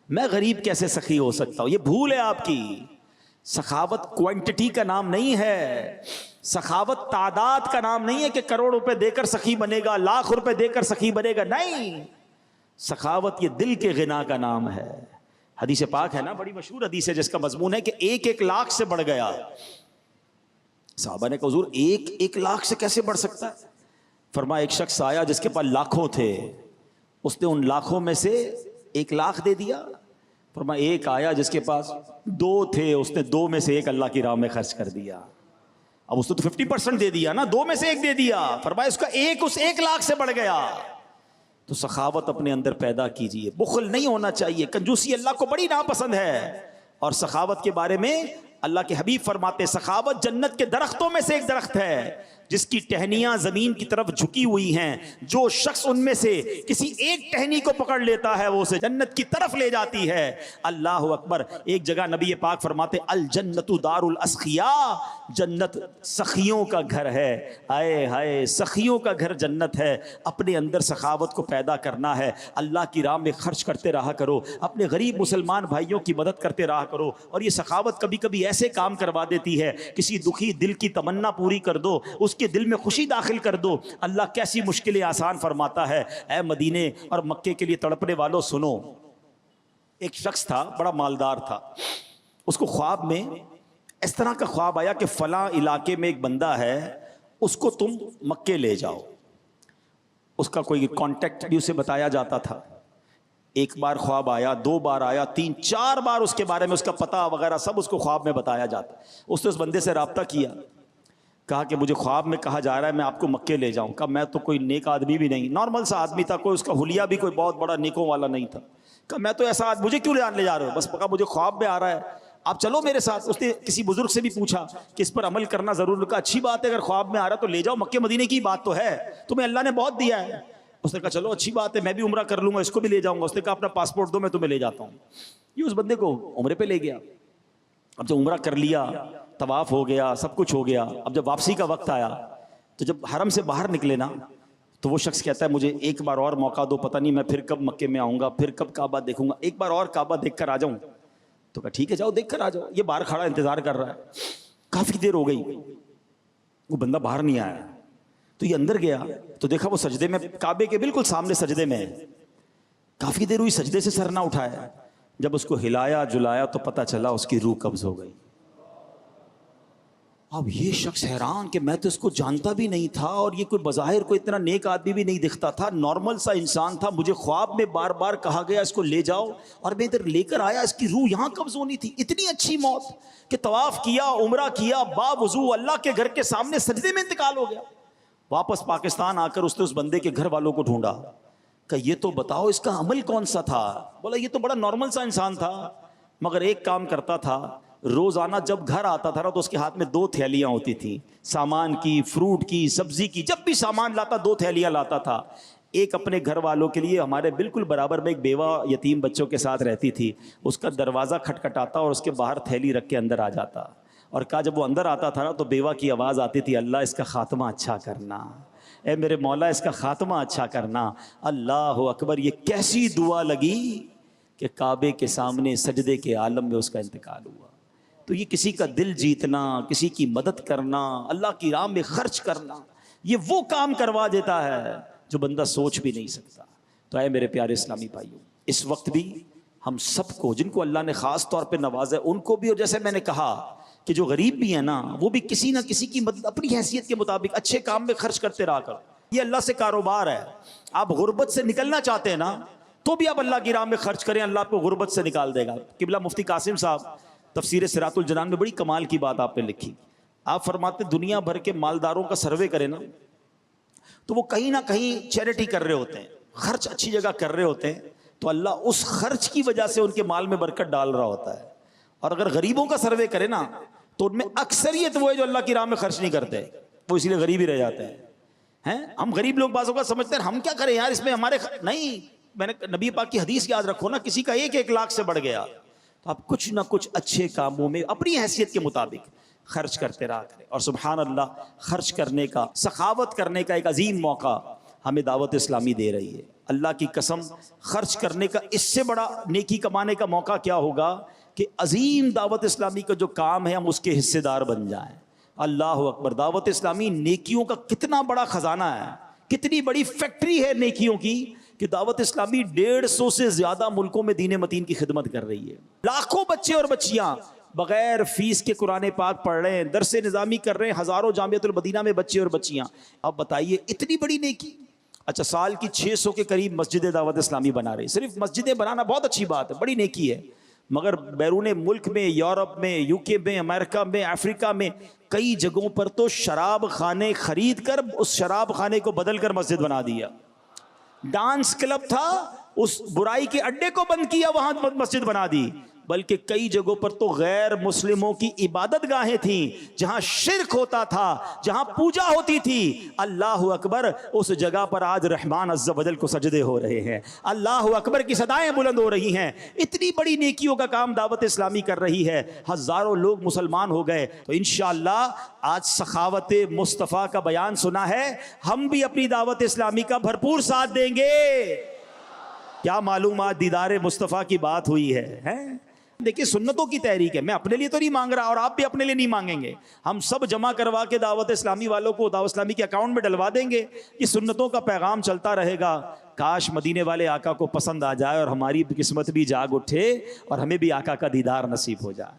میں غریب کیسے سخی ہو سکتا ہوں؟ یہ بھول ہے آپ کی۔ سخاوت کوانٹٹی کا نام نہیں ہے، سخاوت تعداد کا نام نہیں ہے کہ کروڑ روپے دے کر سخی بنے گا، لاکھ روپے دے کر سخی بنے گا، نہیں، سخاوت یہ دل کے غنا کا نام ہے۔ حدیث پاک ہے نا، بڑی مشہور حدیث ہے جس کا مضمون ہے کہ 1 لاکھ سے بڑھ گیا۔ صحابہ نے کہا حضور 1 لاکھ سے کیسے بڑھ سکتا ہے؟ فرمایا ایک شخص آیا جس کے پاس لاکھوں تھے، اس نے ان لاکھوں میں سے 1 لاکھ دے دیا۔ فرمایا ایک آیا جس کے پاس 2 تھے، اس نے 2 میں سے 1 اللہ کی راہ میں خرچ کر دیا۔ اب اس نے تو 50% دے دیا نا، 2 میں سے 1 دے دیا۔ فرمایا اس کا 1 اس 1 لاکھ سے بڑھ گیا۔ تو سخاوت اپنے اندر پیدا کیجئے، بخل نہیں ہونا چاہیے، کنجوسی اللہ کو بڑی ناپسند ہے۔ اور سخاوت کے بارے میں اللہ کے حبیب فرماتے سخاوت جنت کے درختوں میں سے ایک درخت ہے جس کی ٹہنیاں زمین کی طرف جھکی ہوئی ہیں، جو شخص ان میں سے کسی ایک ٹہنی کو پکڑ لیتا ہے وہ اسے جنت کی طرف لے جاتی ہے۔ اللہ اکبر۔ ایک جگہ نبی پاک فرماتے الجنت دار الاسخیاء، جنت سخیوں کا گھر ہے۔ آئے ہائے، سخیوں کا گھر جنت ہے۔ اپنے اندر سخاوت کو پیدا کرنا ہے، اللہ کی راہ میں خرچ کرتے رہا کرو، اپنے غریب مسلمان بھائیوں کی مدد کرتے رہا کرو۔ اور یہ سخاوت کبھی کبھی ایسے کام کروا دیتی ہے، کسی دکھی دل کی تمنا پوری کر دو، اس کے دل میں خوشی داخل کر دو، اللہ کیسی مشکلیں آسان فرماتا ہے۔ اے مدینے اور مکے کے لیے تڑپنے والوں سنو، ایک شخص تھا بڑا مالدار تھا، اس کو خواب میں اس طرح کا خواب آیا کہ فلاں علاقے میں ایک بندہ ہے، اس کو تم مکے لے جاؤ۔ اس کا کوئی کانٹیکٹ بھی اسے بتایا جاتا تھا۔ ایک بار خواب آیا، 2 بار آیا، 3 4 بار اس کے بارے میں اس کا پتہ وغیرہ سب اس کو خواب میں بتایا جاتا۔ اس نے اس بندے سے رابطہ کیا، کہا کہ مجھے خواب میں کہا جا رہا ہے میں آپ کو مکے لے جاؤں۔ کہا میں تو کوئی نیک آدمی بھی نہیں، نارمل سا آدمی تھا، کوئی اس کا حلیہ بھی کوئی بہت بڑا نیکوں والا نہیں تھا۔ کہا میں تو ایسا مجھے کیوں لے جا رہے ہو؟ بس کہا مجھے خواب میں آ رہا ہے، آپ چلو میرے ساتھ۔ اس نے کسی بزرگ سے بھی پوچھا کہ اس پر عمل کرنا ضرور، کہا اچھی بات ہے، اگر خواب میں آ رہا تو لے جاؤ، مکے مدینے کی بات تو ہے، تمہیں اللہ نے بہت دیا ہے۔ اس نے کہا چلو اچھی بات ہے، میں بھی عمرہ کر لوں گا، اس کو بھی لے جاؤں گا۔ اس نے کہا اپنا پاسپورٹ دو، میں تمہیں لے جاتا ہوں۔ یہ اس بندے کو عمرے پہ لے گیا۔ اب جب عمرہ کر لیا، طواف ہو گیا، سب کچھ ہو گیا، اب جب واپسی کا وقت آیا تو جب حرم سے باہر نکلے نا تو وہ شخص کہتا ہے مجھے ایک بار اور موقع دو، پتہ نہیں میں پھر کب مکے میں آؤں گا، پھر کب کعبہ دیکھوں گا، ایک بار اور کعبہ دیکھ کر آ جاؤں۔ تو کہا ٹھیک ہے جاؤ دیکھ کر آ جاؤ۔ یہ باہر کھڑا انتظار کر رہا ہے، کافی دیر ہو گئی، وہ بندہ باہر نہیں آیا۔ تو یہ اندر گیا تو دیکھا وہ سجدے میں، کعبے کے بالکل سامنے سجدے میں ہے۔ کافی دیر ہوئی سجدے سے سر نہ اٹھایا۔ جب اس کو ہلایا جلایا تو پتہ چلا اس کی روح قبض ہو گئی۔ اب یہ شخص حیران کہ میں تو اس کو جانتا بھی نہیں تھا، اور یہ کوئی بظاہر کوئی اتنا نیک آدمی بھی نہیں دکھتا تھا، نارمل سا انسان تھا، مجھے خواب میں بار بار کہا گیا اس کو لے جاؤ، اور میں ادھر لے کر آیا، اس کی روح یہاں قبض ہونی تھی۔ اتنی اچھی موت کہ طواف کیا، عمرہ کیا، با وضو اللہ کے گھر کے سامنے سجدے میں انتقال ہو گیا۔ واپس پاکستان آ کر اس نے اس بندے کے گھر والوں کو ڈھونڈا کہ یہ تو بتاؤ اس کا عمل کون سا تھا؟ بولا یہ تو بڑا نارمل سا انسان تھا، مگر ایک کام کرتا تھا، روزانہ جب گھر آتا تھا نا تو اس کے ہاتھ میں 2 تھیلیاں ہوتی تھیں، سامان کی، فروٹ کی، سبزی کی، جب بھی سامان لاتا 2 تھیلیاں لاتا تھا۔ ایک اپنے گھر والوں کے لیے، ہمارے بالکل برابر میں ایک بیوہ یتیم بچوں کے ساتھ رہتی تھی، اس کا دروازہ کھٹکھٹاتا اور اس کے باہر تھیلی رکھ کے اندر آ جاتا، اور کہا جب وہ اندر آتا تھا نا تو بیوہ کی آواز آتی تھی، اللہ اس کا خاتمہ اچھا کرنا، اے میرے مولا اس کا خاتمہ اچھا کرنا۔ اللہ اکبر، یہ کیسی دعا لگی کہ کعبے کے سامنے سجدے کے عالم میں اس کا انتقال ہوا۔ تو یہ کسی کا دل جیتنا، کسی کی مدد کرنا، اللہ کی راہ میں خرچ کرنا، یہ وہ کام کروا دیتا ہے جو بندہ سوچ بھی نہیں سکتا۔ تو اے میرے پیارے اسلامی بھائیوں، اس وقت بھی ہم سب کو، جن کو اللہ نے خاص طور پہ نوازا ہے ان کو بھی، اور جیسے میں نے کہا کہ جو غریب بھی ہیں نا وہ بھی کسی نہ کسی کی مدد اپنی حیثیت کے مطابق اچھے کام میں خرچ کرتے رہا کر. یہ اللہ سے کاروبار ہے. آپ غربت سے نکلنا چاہتے ہیں نا تو بھی آپ اللہ کی راہ میں خرچ کریں, اللہ آپ کو غربت سے نکال دے گا. قبلہ مفتی قاسم صاحب تفسیر صراط الجنان میں بڑی کمال کی بات آپ نے لکھی. آپ فرماتے دنیا بھر کے مالداروں کا سروے کریں نا تو وہ کہیں نہ کہیں چیریٹی کر رہے ہوتے ہیں, خرچ اچھی جگہ کر رہے ہوتے ہیں, تو اللہ اس خرچ کی وجہ سے ان کے مال میں برکت ڈال رہا ہوتا ہے. اور اگر غریبوں کا سروے کرے نا تو ان میں اکثریت وہ ہے جو اللہ کی راہ میں خرچ نہیں کرتے, وہ اسی لیے غریب ہی رہ جاتے ہیں. ہم غریب لوگ بعض اوقات سمجھتے ہیں ہم کیا کریں یار اس میں ہمارے نہیں. میں نے نبی پاک کی حدیث یاد رکھو نا, کسی کا 1 لاکھ سے بڑھ گیا تو آپ کچھ نہ کچھ اچھے کاموں میں اپنی حیثیت کے مطابق خرچ کرتے رہا کریں. اور سبحان اللہ, خرچ کرنے کا, سخاوت کرنے کا ایک عظیم موقع ہمیں دعوت اسلامی دے رہی ہے. اللہ کی قسم, خرچ کرنے کا اس سے بڑا نیکی کمانے کا موقع کیا ہوگا کہ عظیم دعوت اسلامی کا جو کام ہے ہم اس کے حصے دار بن جائیں. اللہ اکبر. دعوت اسلامی نیکیوں کا کتنا بڑا خزانہ ہے, کتنی بڑی فیکٹری ہے نیکیوں کی کہ دعوت اسلامی 150 سے زیادہ ملکوں میں دین متین کی خدمت کر رہی ہے. لاکھوں بچے اور بچیاں بغیر فیس کے قرآن پاک پڑھ رہے ہیں, درس نظامی کر رہے ہیں, ہزاروں جامعۃ المدینہ میں بچے اور بچیاں. اب بتائیے اتنی بڑی نیکی. اچھا, سال کی 600 کے قریب مسجد دعوت اسلامی بنا رہی. صرف مسجدیں بنانا بہت اچھی بات ہے, بڑی نیکی ہے, مگر بیرون ملک میں, یورپ میں, UK میں, امریکہ میں, افریقہ میں کئی جگہوں پر تو شراب خانے خرید کر اس شراب خانے کو بدل کر مسجد بنا دیا. ڈانس کلب تھا, اس برائی کے اڈے کو بند کیا, وہاں مسجد بنا دی. بلکہ کئی جگہوں پر تو غیر مسلموں کی عبادت گاہیں تھیں جہاں شرک ہوتا تھا, جہاں پوجا ہوتی تھی. اللہ اکبر, اس جگہ پر آج رحمان عز و جل کو سجدے ہو رہے ہیں, اللہ اکبر کی صدائیں بلند ہو رہی ہیں. اتنی بڑی نیکیوں کا کام دعوت اسلامی کر رہی ہے, ہزاروں لوگ مسلمان ہو گئے. تو انشاءاللہ آج سخاوت مصطفیٰ کا بیان سنا ہے, ہم بھی اپنی دعوت اسلامی کا بھرپور ساتھ دیں گے. کیا معلوم آج دیدار مصطفیٰ کی بات ہوئی ہے. دیکھیے سنتوں کی تحریک ہے, میں اپنے لیے تو نہیں مانگ رہا اور آپ بھی اپنے لیے نہیں مانگیں گے. ہم سب جمع کروا کے دعوت اسلامی والوں کو دعوت اسلامی کے اکاؤنٹ میں ڈلوا دیں گے. یہ سنتوں کا پیغام چلتا رہے گا. کاش مدینے والے آقا کو پسند آ جائے اور ہماری قسمت بھی جاگ اٹھے اور ہمیں بھی آقا کا دیدار نصیب ہو جائے.